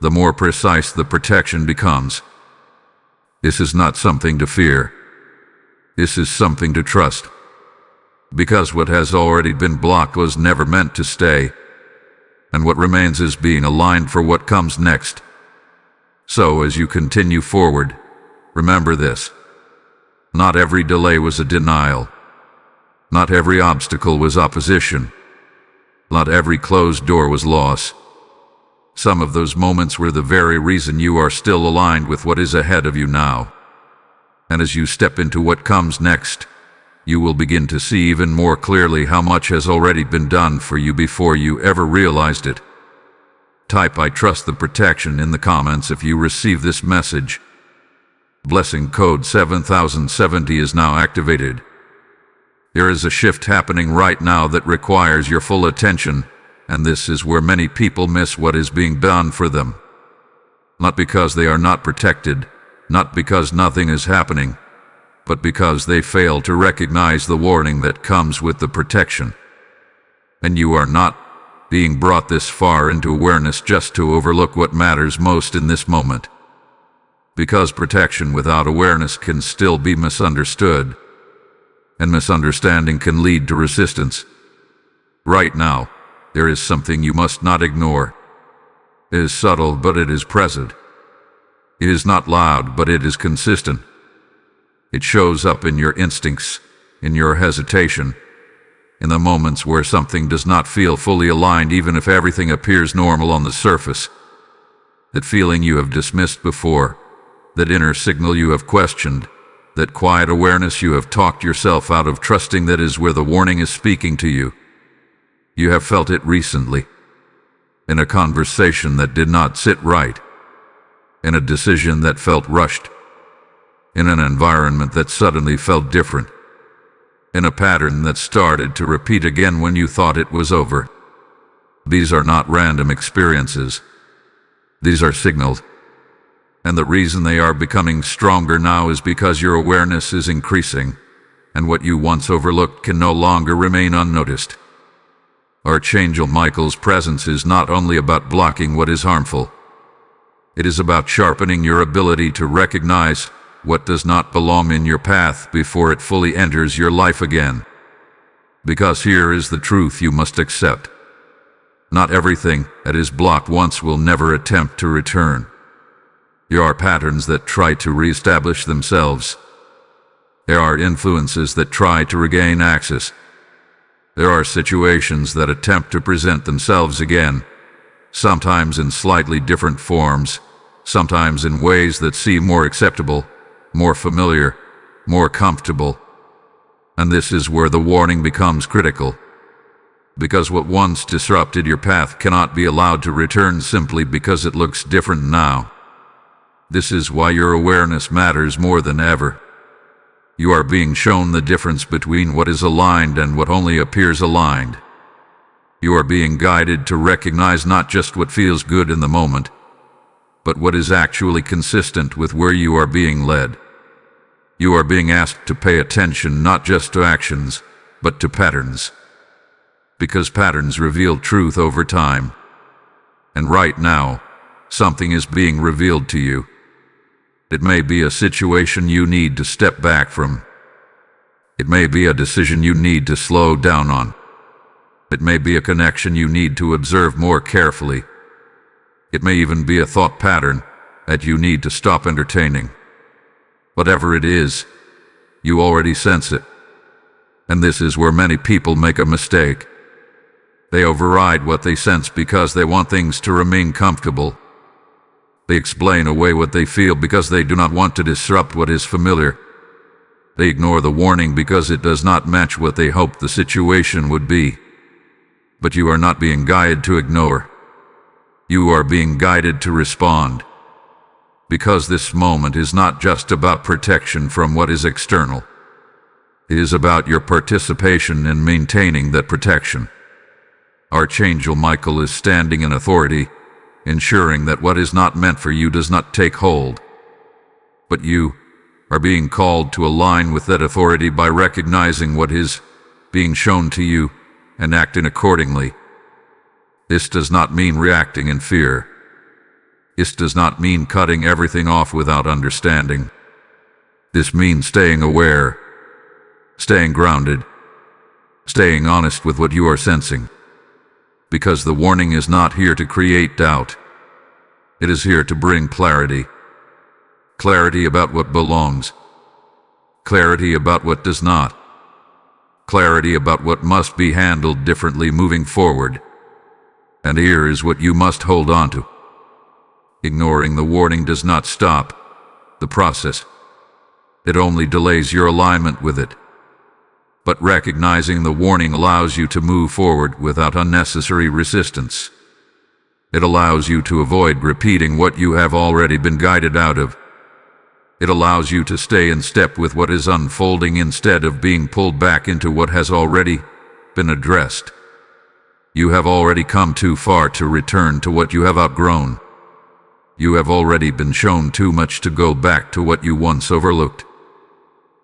the more precise the protection becomes. This is not something to fear. This is something to trust. Because what has already been blocked was never meant to stay, and what remains is being aligned for what comes next. So as you continue forward, remember this. Not every delay was a denial. Not every obstacle was opposition. Not every closed door was loss. Some of those moments were the very reason you are still aligned with what is ahead of you now. And as you step into what comes next, you will begin to see even more clearly how much has already been done for you before you ever realized it. Type "I trust the protection" in the comments if you receive this message. Blessing code 7070 is now activated. There is a shift happening right now that requires your full attention, and this is where many people miss what is being done for them. Not because they are not protected, not because nothing is happening, but because they fail to recognize the warning that comes with the protection. And you are not being brought this far into awareness just to overlook what matters most in this moment. Because protection without awareness can still be misunderstood, and misunderstanding can lead to resistance. Right now, there is something you must not ignore. It is subtle, but it is present. It is not loud, but it is consistent. It shows up in your instincts, in your hesitation, in the moments where something does not feel fully aligned even if everything appears normal on the surface. That feeling you have dismissed before, that inner signal you have questioned, that quiet awareness you have talked yourself out of trusting, that is where the warning is speaking to you. You have felt it recently, in a conversation that did not sit right, in a decision that felt rushed, in an environment that suddenly felt different. in a pattern that started to repeat again when you thought it was over. These are not random experiences. These are signals. And the reason they are becoming stronger now is because your awareness is increasing, and what you once overlooked can no longer remain unnoticed. Archangel Michael's presence is not only about blocking what is harmful. It is about sharpening your ability to recognize what does not belong in your path before it fully enters your life again. Because here is the truth you must accept. Not everything that is blocked once will never attempt to return. There are patterns that try to reestablish themselves. There are influences that try to regain access. There are situations that attempt to present themselves again, sometimes in slightly different forms, sometimes in ways that seem more acceptable, more familiar, more comfortable. And this is where the warning becomes critical. Because what once disrupted your path cannot be allowed to return simply because it looks different now. This is why your awareness matters more than ever. You are being shown the difference between what is aligned and what only appears aligned. You are being guided to recognize not just what feels good in the moment, but what is actually consistent with where you are being led. You are being asked to pay attention not just to actions, but to patterns. Because patterns reveal truth over time. And right now, something is being revealed to you. It may be a situation you need to step back from. It may be a decision you need to slow down on. It may be a connection you need to observe more carefully. It may even be a thought pattern that you need to stop entertaining. Whatever it is, you already sense it. And this is where many people make a mistake. They override what they sense because they want things to remain comfortable. They explain away what they feel because they do not want to disrupt what is familiar. They ignore the warning because it does not match what they hoped the situation would be. But you are not being guided to ignore. You are being guided to respond. Because this moment is not just about protection from what is external. It is about your participation in maintaining that protection. Archangel Michael is standing in authority, ensuring that what is not meant for you does not take hold. But you are being called to align with that authority by recognizing what is being shown to you and acting accordingly. This does not mean reacting in fear. This does not mean cutting everything off without understanding. This means staying aware, staying grounded, staying honest with what you are sensing. Because the warning is not here to create doubt. It is here to bring clarity. Clarity about what belongs. Clarity about what does not. Clarity about what must be handled differently moving forward. And here is what you must hold on to. Ignoring the warning does not stop the process. It only delays your alignment with it. But recognizing the warning allows you to move forward without unnecessary resistance. It allows you to avoid repeating what you have already been guided out of. It allows you to stay in step with what is unfolding instead of being pulled back into what has already been addressed. You have already come too far to return to what you have outgrown. You have already been shown too much to go back to what you once overlooked.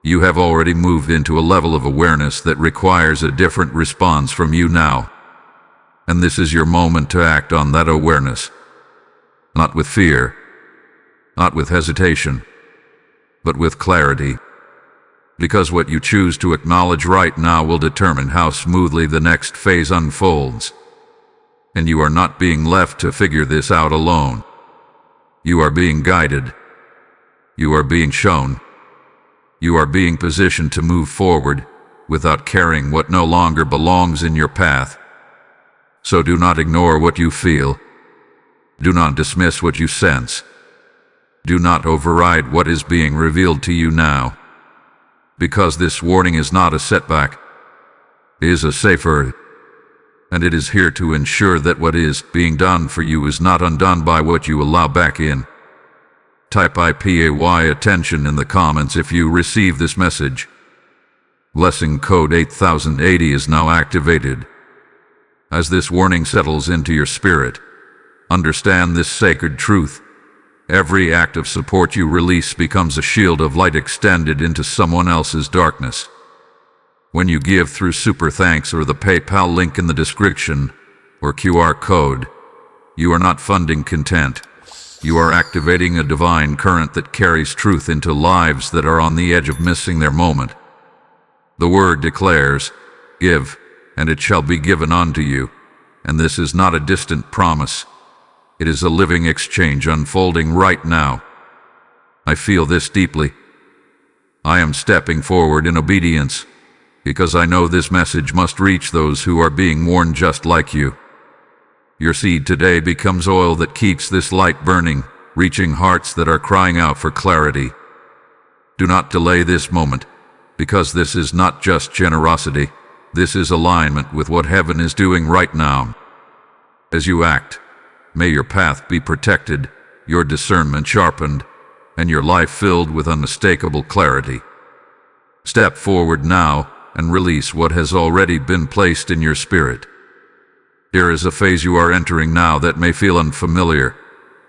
You have already moved into a level of awareness that requires a different response from you now. And this is your moment to act on that awareness. Not with fear, not with hesitation, but with clarity. Because what you choose to acknowledge right now will determine how smoothly the next phase unfolds. And you are not being left to figure this out alone. You are being guided. You are being shown. You are being positioned to move forward without carrying what no longer belongs in your path. So do not ignore what you feel. Do not dismiss what you sense. Do not override what is being revealed to you now. Because this warning is not a setback. It is a safer, and it is here to ensure that what is being done for you is not undone by what you allow back in. Type IPAY attention in the comments if you receive this message. Blessing code 8080 is now activated. As this warning settles into your spirit, understand this sacred truth. Every act of support you release becomes a shield of light extended into someone else's darkness. When you give through Super Thanks or the PayPal link in the description, or QR code, you are not funding content. You are activating a divine current that carries truth into lives that are on the edge of missing their moment. The word declares, "Give, and it shall be given unto you." And this is not a distant promise. It is a living exchange unfolding right now. I feel this deeply. I am stepping forward in obedience, because I know this message must reach those who are being warned just like you. Your seed today becomes oil that keeps this light burning, reaching hearts that are crying out for clarity. Do not delay this moment, because this is not just generosity. This is alignment with what heaven is doing right now. As you act, may your path be protected, your discernment sharpened, and your life filled with unmistakable clarity. Step forward now and release what has already been placed in your spirit. Here is a phase you are entering now that may feel unfamiliar,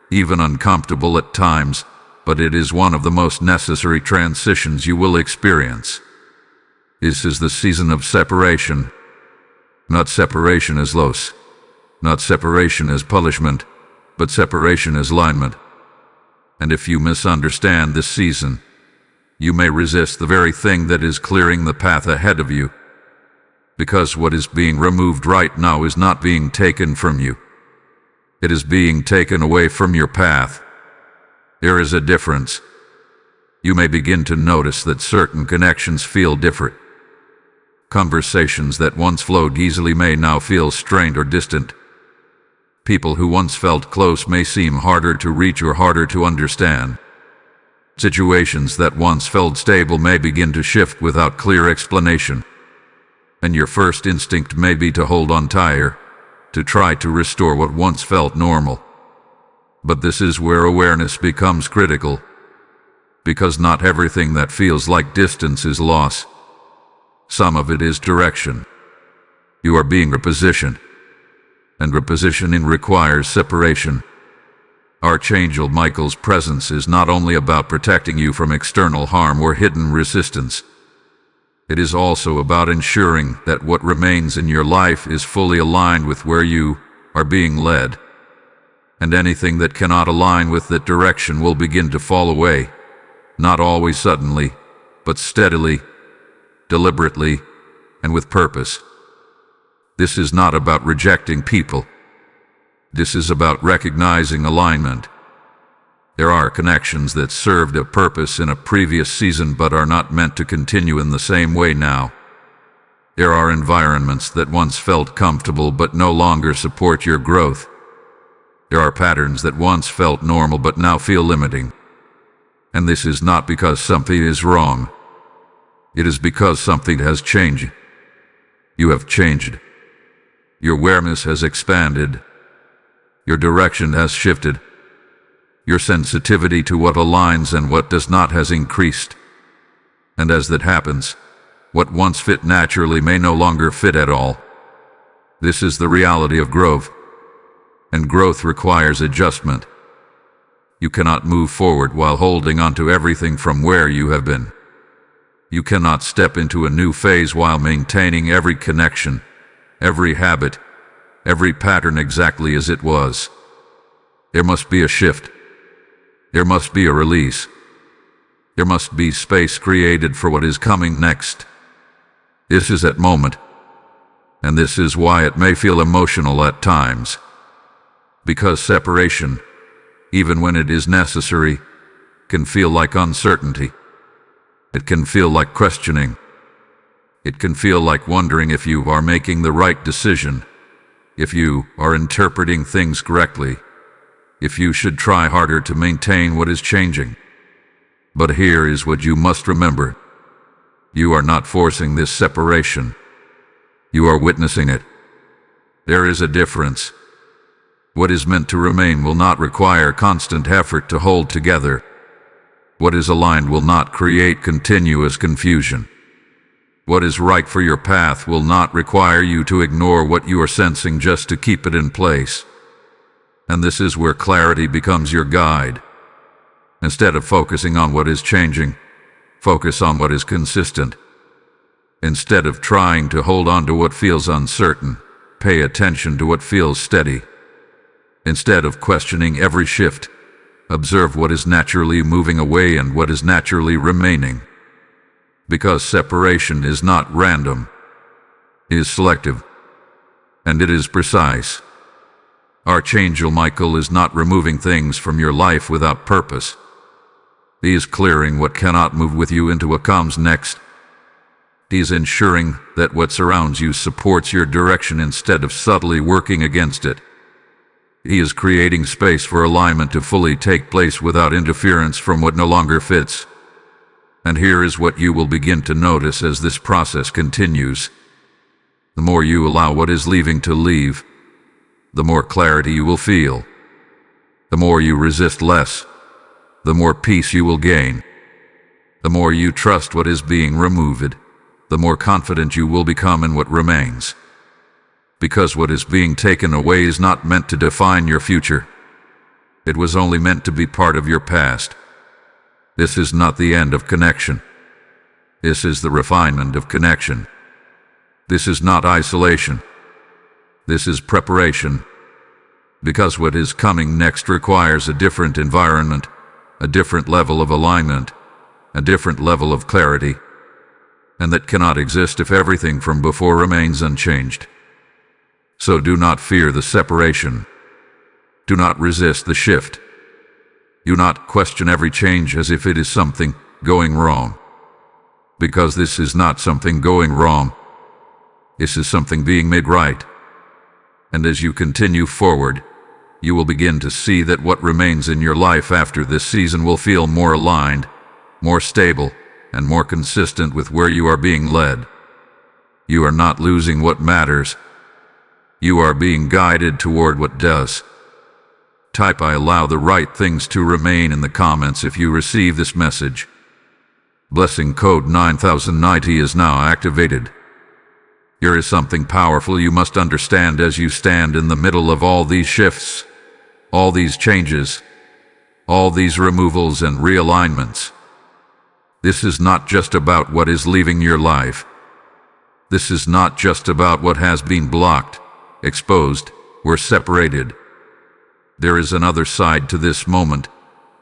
even uncomfortable at times, but it is one of the most necessary transitions you will experience. This is the season of separation. Not separation as loss, not separation as punishment, but separation as alignment. And if you misunderstand this season, you may resist the very thing that is clearing the path ahead of you. Because what is being removed right now is not being taken from you. It is being taken away from your path. There is a difference. You may begin to notice that certain connections feel different. Conversations that once flowed easily may now feel strained or distant. People who once felt close may seem harder to reach or harder to understand. Situations that once felt stable may begin to shift without clear explanation. And your first instinct may be to hold on tighter, to try to restore what once felt normal. But this is where awareness becomes critical. Because not everything that feels like distance is loss. Some of it is direction. You are being repositioned. And repositioning requires separation. Archangel Michael's presence is not only about protecting you from external harm or hidden resistance. It is also about ensuring that what remains in your life is fully aligned with where you are being led. And anything that cannot align with that direction will begin to fall away, not always suddenly, but steadily, deliberately, and with purpose. This is not about rejecting people. This is about recognizing alignment. There are connections that served a purpose in a previous season but are not meant to continue in the same way now. There are environments that once felt comfortable but no longer support your growth. There are patterns that once felt normal but now feel limiting. And this is not because something is wrong. It is because something has changed. You have changed. Your awareness has expanded. Your direction has shifted. Your sensitivity to what aligns and what does not has increased. And as that happens, what once fit naturally may no longer fit at all. This is the reality of growth. And growth requires adjustment. You cannot move forward while holding on to everything from where you have been. You cannot step into a new phase while maintaining every connection, every habit, every pattern exactly as it was. There must be a shift. There must be a release. There must be space created for what is coming next. This is that moment. And this is why it may feel emotional at times. Because separation, even when it is necessary, can feel like uncertainty. It can feel like questioning. It can feel like wondering if you are making the right decision, if you are interpreting things correctly, if you should try harder to maintain what is changing. But here is what you must remember. You are not forcing this separation. You are witnessing it. There is a difference. What is meant to remain will not require constant effort to hold together. What is aligned will not create continuous confusion. What is right for your path will not require you to ignore what you are sensing just to keep it in place. And this is where clarity becomes your guide. Instead of focusing on what is changing, focus on what is consistent. Instead of trying to hold on to what feels uncertain, pay attention to what feels steady. Instead of questioning every shift, observe what is naturally moving away and what is naturally remaining. Because separation is not random, it is selective, and it is precise. Archangel Michael is not removing things from your life without purpose. He is clearing what cannot move with you into what comes next. He is ensuring that what surrounds you supports your direction instead of subtly working against it. He is creating space for alignment to fully take place without interference from what no longer fits. And here is what you will begin to notice as this process continues. The more you allow what is leaving to leave, the more clarity you will feel. The more you resist less, the more peace you will gain. The more you trust what is being removed, the more confident you will become in what remains. Because what is being taken away is not meant to define your future. It was only meant to be part of your past. This is not the end of connection. This is the refinement of connection. This is not isolation. This is preparation. Because what is coming next requires a different environment, a different level of alignment, a different level of clarity, and that cannot exist if everything from before remains unchanged. So do not fear the separation. Do not resist the shift. Do not question every change as if it is something going wrong. Because this is not something going wrong. This is something being made right. And as you continue forward, you will begin to see that what remains in your life after this season will feel more aligned, more stable, and more consistent with where you are being led. You are not losing what matters. You are being guided toward what does. Type "I allow the right things to remain" in the comments if you receive this message. Blessing code 9090 is now activated. Here is something powerful you must understand as you stand in the middle of all these shifts, all these changes, all these removals and realignments. This is not just about what is leaving your life. This is not just about what has been blocked, exposed, or separated. There is another side to this moment,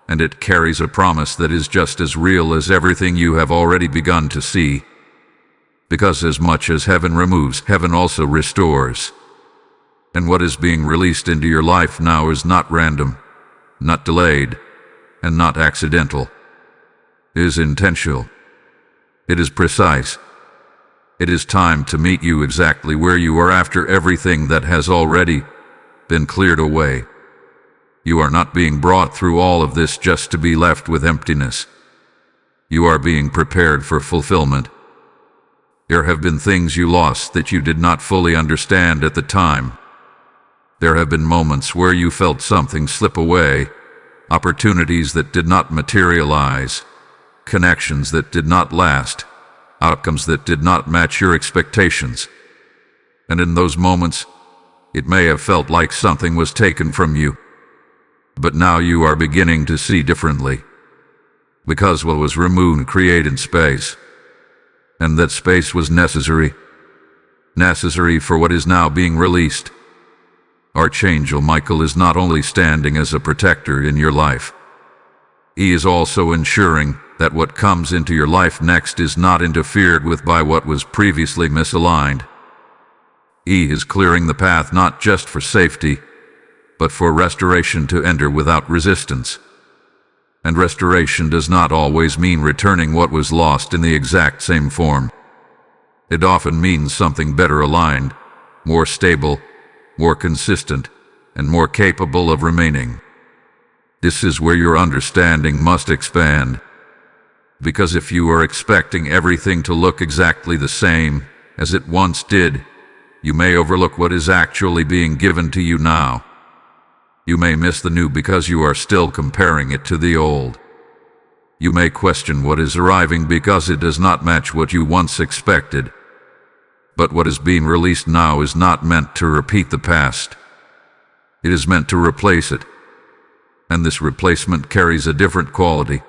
and it carries a promise that is just as real as everything you have already begun to see. Because as much as heaven removes, heaven also restores. And what is being released into your life now is not random, not delayed, and not accidental. It is intentional. It is precise. It is time to meet you exactly where you are after everything that has already been cleared away. You are not being brought through all of this just to be left with emptiness. You are being prepared for fulfillment. There have been things you lost that you did not fully understand at the time. There have been moments where you felt something slip away, opportunities that did not materialize, connections that did not last, outcomes that did not match your expectations. And in those moments, it may have felt like something was taken from you. But now you are beginning to see differently. Because what was removed created space. And that space was necessary. Necessary for what is now being released. Archangel Michael is not only standing as a protector in your life. He is also ensuring that what comes into your life next is not interfered with by what was previously misaligned. He is clearing the path not just for safety, but for restoration to enter without resistance. And restoration does not always mean returning what was lost in the exact same form. It often means something better aligned, more stable, more consistent, and more capable of remaining. This is where your understanding must expand. Because if you are expecting everything to look exactly the same as it once did, you may overlook what is actually being given to you now. You may miss the new because you are still comparing it to the old. You may question what is arriving because it does not match what you once expected. But what is being released now is not meant to repeat the past. It is meant to replace it. And this replacement carries a different quality.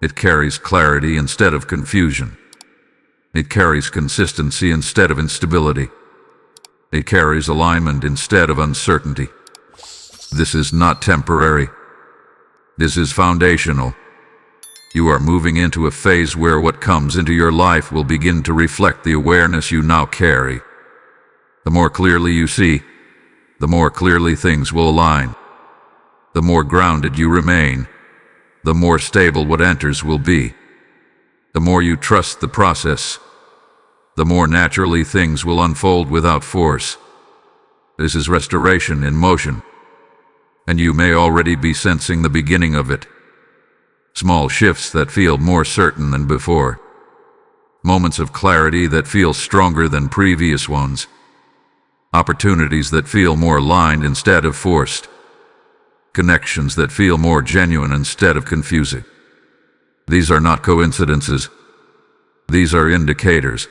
It carries clarity instead of confusion. It carries consistency instead of instability. It carries alignment instead of uncertainty. This is not temporary. This is foundational. You are moving into a phase where what comes into your life will begin to reflect the awareness you now carry. The more clearly you see, the more clearly things will align. The more grounded you remain, the more stable what enters will be. The more you trust the process, the more naturally things will unfold without force. This is restoration in motion, and you may already be sensing the beginning of it. Small shifts that feel more certain than before. Moments of clarity that feel stronger than previous ones. Opportunities that feel more aligned instead of forced. Connections that feel more genuine instead of confusing. These are not coincidences. These are indicators.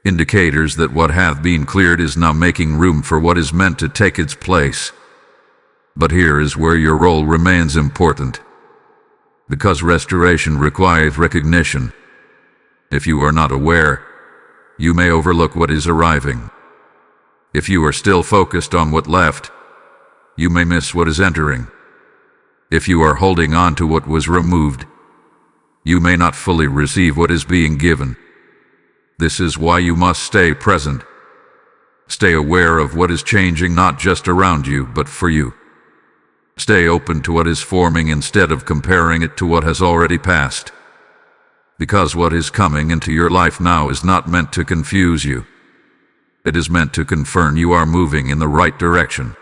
Indicators that what hath been cleared is now making room for what is meant to take its place. But here is where your role remains important. Because restoration requires recognition. If you are not aware, you may overlook what is arriving. If you are still focused on what left, you may miss what is entering. If you are holding on to what was removed, you may not fully receive what is being given. This is why you must stay present. Stay aware of what is changing not just around you, but for you. Stay open to what is forming instead of comparing it to what has already passed. Because what is coming into your life now is not meant to confuse you. It is meant to confirm you are moving in the right direction.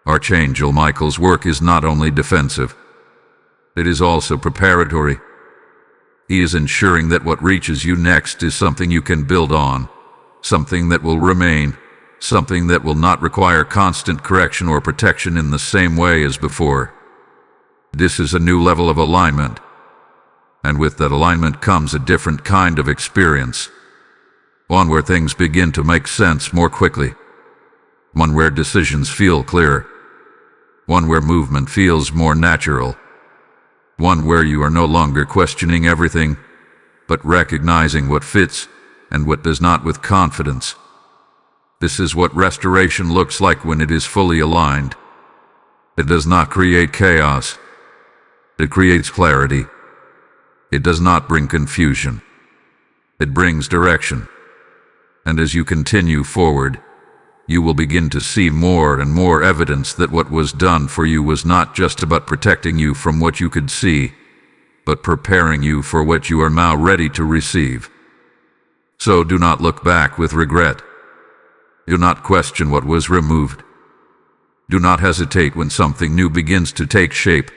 Archangel Michael's work is not only defensive, it is also preparatory. He is ensuring that what reaches you next is something you can build on, something that will remain, something that will not require constant correction or protection in the same way as before. This is a new level of alignment, and with that alignment comes a different kind of experience. One where things begin to make sense more quickly. One where decisions feel clearer. One where movement feels more natural. One where you are no longer questioning everything, but recognizing what fits and what does not with confidence. This is what restoration looks like when it is fully aligned. It does not create chaos. It creates clarity. It does not bring confusion. It brings direction. And as you continue forward, you will begin to see more and more evidence that what was done for you was not just about protecting you from what you could see, but preparing you for what you are now ready to receive. So do not look back with regret. Do not question what was removed. Do not hesitate when something new begins to take shape,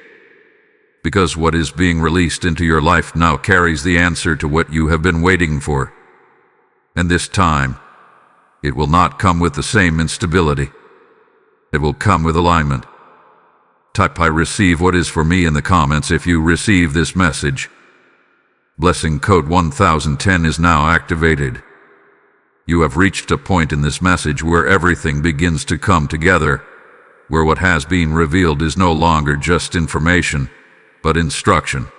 because what is being released into your life now carries the answer to what you have been waiting for. And this time, it will not come with the same instability. It will come with alignment. Type "I receive what is for me" in the comments if you receive this message. Blessing code 1010 is now activated. You have reached a point in this message where everything begins to come together, where what has been revealed is no longer just information, but instruction.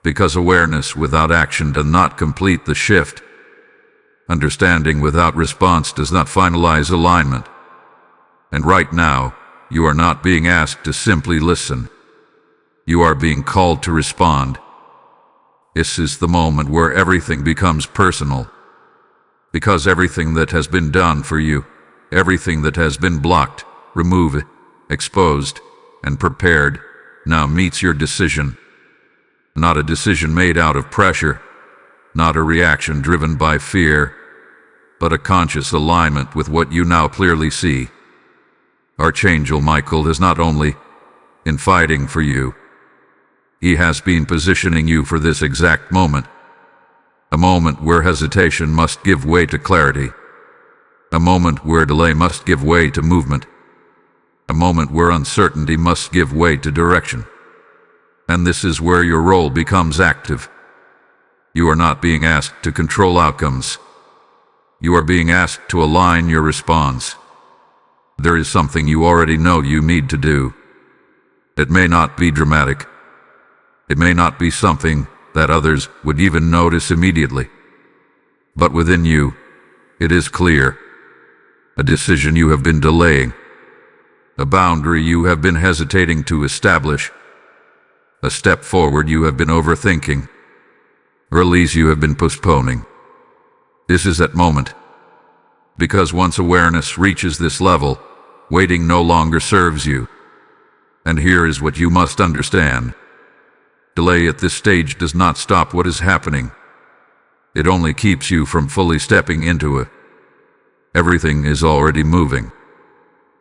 Because awareness without action does not complete the shift. Understanding without response does not finalize alignment. And right now, you are not being asked to simply listen. You are being called to respond. This is the moment where everything becomes personal. Because everything that has been done for you, everything that has been blocked, removed, exposed, and prepared, now meets your decision. Not a decision made out of pressure, not a reaction driven by fear, but a conscious alignment with what you now clearly see. Archangel Michael is not only in fighting for you, he has been positioning you for this exact moment. A moment where hesitation must give way to clarity. A moment where delay must give way to movement. A moment where uncertainty must give way to direction. And this is where your role becomes active. You are not being asked to control outcomes. You are being asked to align your response. There is something you already know you need to do. It may not be dramatic. It may not be something that others would even notice immediately. But within you, it is clear. A decision you have been delaying. A boundary you have been hesitating to establish. A step forward you have been overthinking. Release you have been postponing. This is that moment. Because once awareness reaches this level, waiting no longer serves you. And here is what you must understand. Delay at this stage does not stop what is happening. It only keeps you from fully stepping into it. Everything is already moving.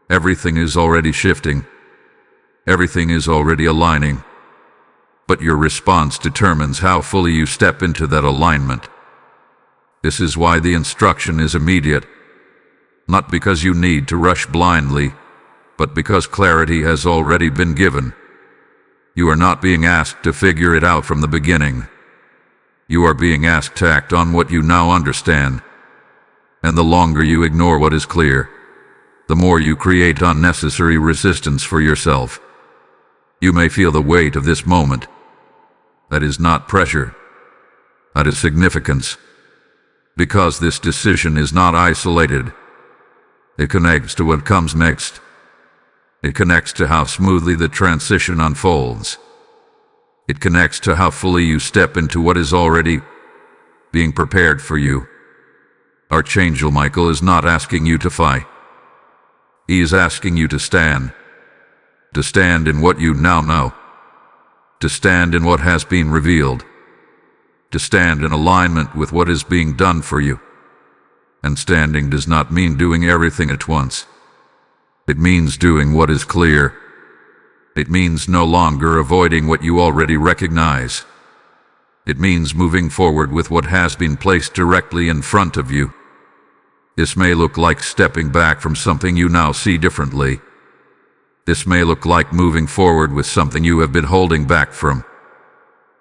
Everything is already shifting. Everything is already aligning. But your response determines how fully you step into that alignment. This is why the instruction is immediate. Not because you need to rush blindly, but because clarity has already been given. You are not being asked to figure it out from the beginning. You are being asked to act on what you now understand. And the longer you ignore what is clear, the more you create unnecessary resistance for yourself. You may feel the weight of this moment. That is not pressure. That is significance. Because this decision is not isolated. It connects to what comes next. It connects to how smoothly the transition unfolds. It connects to how fully you step into what is already being prepared for you. Archangel Michael is not asking you to fight. He is asking you to stand. To stand in what you now know. To stand in what has been revealed. To stand in alignment with what is being done for you. And standing does not mean doing everything at once. It means doing what is clear. It means no longer avoiding what you already recognize. It means moving forward with what has been placed directly in front of you. This may look like stepping back from something you now see differently. This may look like moving forward with something you have been holding back from.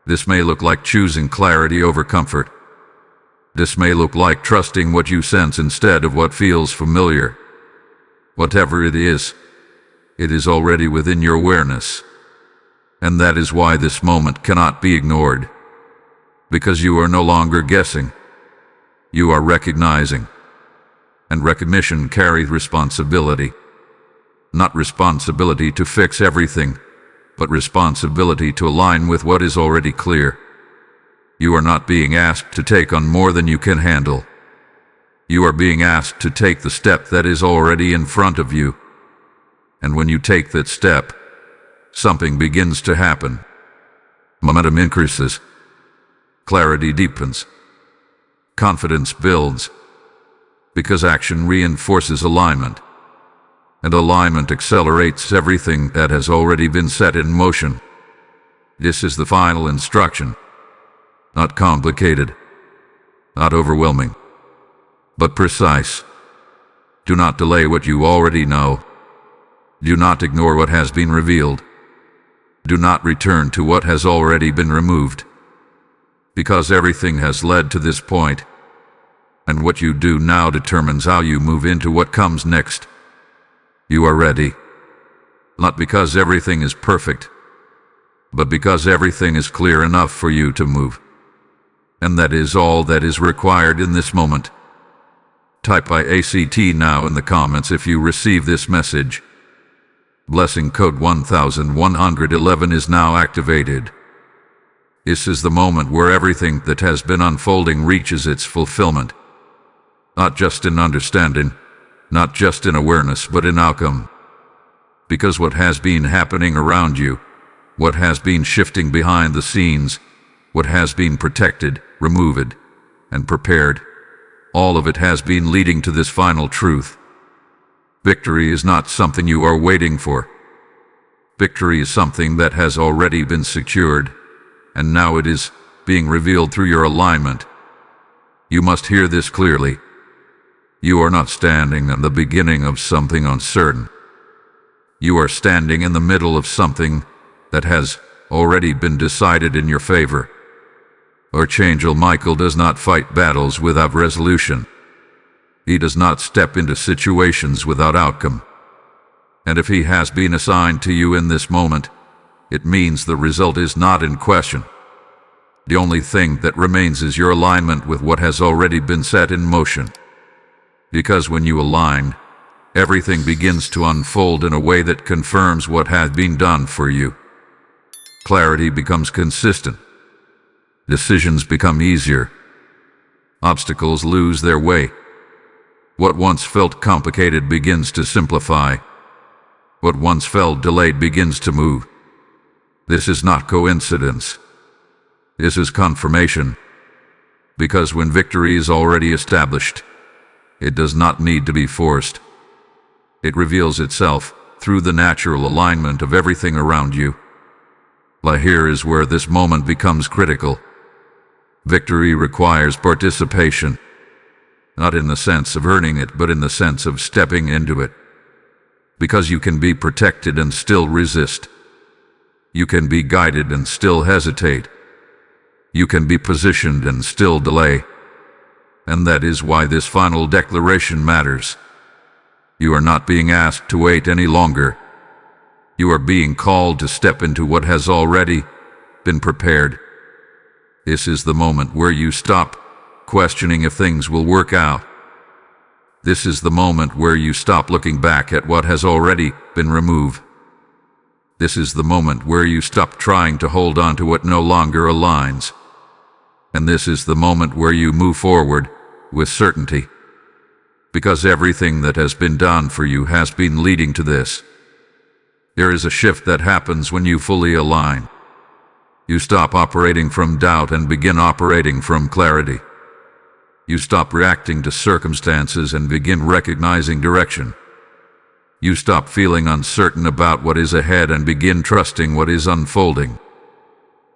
This may look like choosing clarity over comfort. This may look like trusting what you sense instead of what feels familiar. Whatever it is already within your awareness. And that is why this moment cannot be ignored. Because you are no longer guessing. You are recognizing. And recognition carries responsibility. Not responsibility to fix everything, but responsibility to align with what is already clear. You are not being asked to take on more than you can handle. You are being asked to take the step that is already in front of you. And when you take that step, something begins to happen. Momentum increases. Clarity deepens. Confidence builds. Because action reinforces alignment. And alignment accelerates everything that has already been set in motion. This is the final instruction. Not complicated. Not overwhelming. But precise. Do not delay what you already know. Do not ignore what has been revealed. Do not return to what has already been removed. Because everything has led to this point, and what you do now determines how you move into what comes next. You are ready. Not because everything is perfect, but because everything is clear enough for you to move. And that is all that is required in this moment. Type IACT now in the comments if you receive this message. Blessing code 1111 is now activated. This is the moment where everything that has been unfolding reaches its fulfillment. Not just in understanding, not just in awareness, but in outcome. Because what has been happening around you, what has been shifting behind the scenes, what has been protected, removed, and prepared, all of it has been leading to this final truth. Victory is not something you are waiting for. Victory is something that has already been secured, and now it is being revealed through your alignment. You must hear this clearly. You are not standing in the beginning of something uncertain. You are standing in the middle of something that has already been decided in your favor. Archangel Michael does not fight battles without resolution. He does not step into situations without outcome. And if he has been assigned to you in this moment, it means the result is not in question. The only thing that remains is your alignment with what has already been set in motion. Because when you align, everything begins to unfold in a way that confirms what has been done for you. Clarity becomes consistent. Decisions become easier. Obstacles lose their way. What once felt complicated begins to simplify. What once felt delayed begins to move. This is not coincidence. This is confirmation. Because when victory is already established, it does not need to be forced. It reveals itself through the natural alignment of everything around you. Here is where this moment becomes critical. Victory requires participation, not in the sense of earning it, but in the sense of stepping into it. Because you can be protected and still resist. You can be guided and still hesitate. You can be positioned and still delay. And that is why this final declaration matters. You are not being asked to wait any longer. You are being called to step into what has already been prepared. This is the moment where you stop questioning if things will work out. This is the moment where you stop looking back at what has already been removed. This is the moment where you stop trying to hold on to what no longer aligns. And this is the moment where you move forward with certainty. Because everything that has been done for you has been leading to this. There is a shift that happens when you fully align. You stop operating from doubt and begin operating from clarity. You stop reacting to circumstances and begin recognizing direction. You stop feeling uncertain about what is ahead and begin trusting what is unfolding.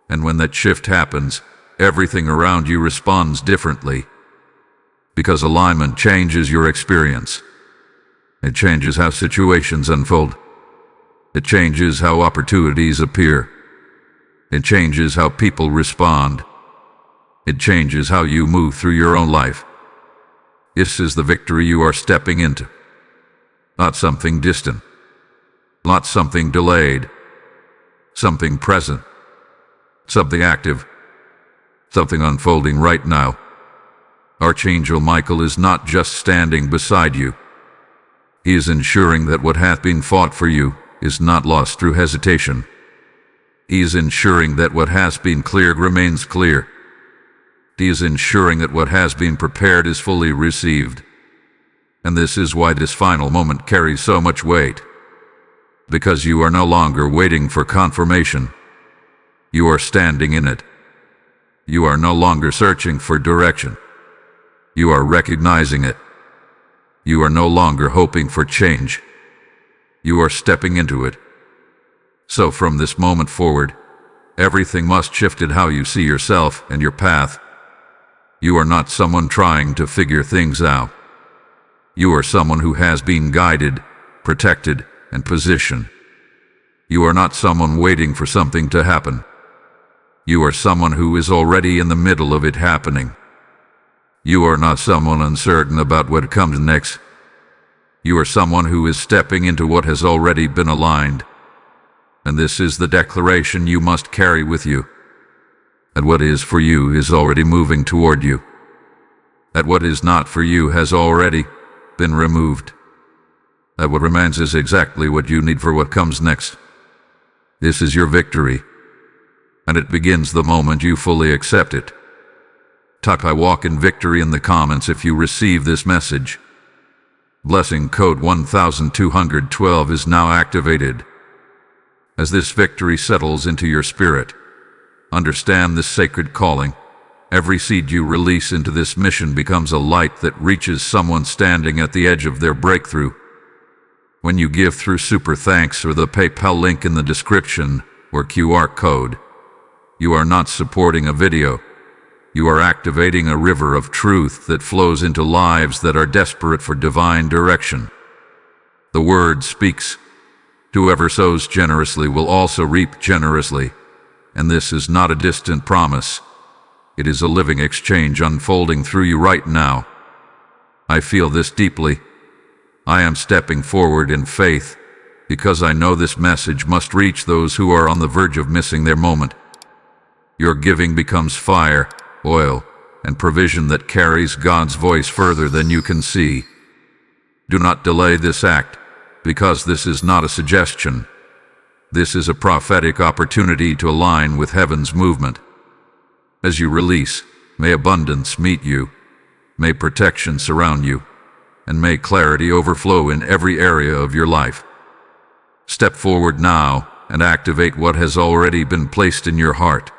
And when that shift happens, everything around you responds differently. Because alignment changes your experience. It changes how situations unfold. It changes how opportunities appear. It changes how people respond. It changes how you move through your own life. This is the victory you are stepping into. Not something distant. Not something delayed. Something present. Something active. Something unfolding right now. Archangel Michael is not just standing beside you. He is ensuring that what hath been fought for you is not lost through hesitation. He is ensuring that what has been cleared remains clear. He is ensuring that what has been prepared is fully received. And this is why this final moment carries so much weight. Because you are no longer waiting for confirmation. You are standing in it. You are no longer searching for direction. You are recognizing it. You are no longer hoping for change. You are stepping into it. So from this moment forward, everything must shift in how you see yourself and your path. You are not someone trying to figure things out. You are someone who has been guided, protected, and positioned. You are not someone waiting for something to happen. You are someone who is already in the middle of it happening. You are not someone uncertain about what comes next. You are someone who is stepping into what has already been aligned. And this is the declaration you must carry with you. That what is for you is already moving toward you. That what is not for you has already been removed. That what remains is exactly what you need for what comes next. This is your victory. And it begins the moment you fully accept it. Type "I walk in victory" in the comments if you receive this message. Blessing code 1212 is now activated. As this victory settles into your spirit, understand this sacred calling. Every seed you release into this mission becomes a light that reaches someone standing at the edge of their breakthrough. When you give through Super Thanks or the PayPal link in the description or QR code, you are not supporting a video. You are activating a river of truth that flows into lives that are desperate for divine direction. The word speaks. Whoever sows generously will also reap generously. and this is not a distant promise. It is a living exchange unfolding through you right now. I feel this deeply. I am stepping forward in faith, because I know this message must reach those who are on the verge of missing their moment. Your giving becomes fire, oil, and provision that carries God's voice further than you can see. Do not delay this act, because this is not a suggestion. This is a prophetic opportunity to align with heaven's movement. As you release, may abundance meet you, may protection surround you, and may clarity overflow in every area of your life. Step forward now and activate what has already been placed in your heart.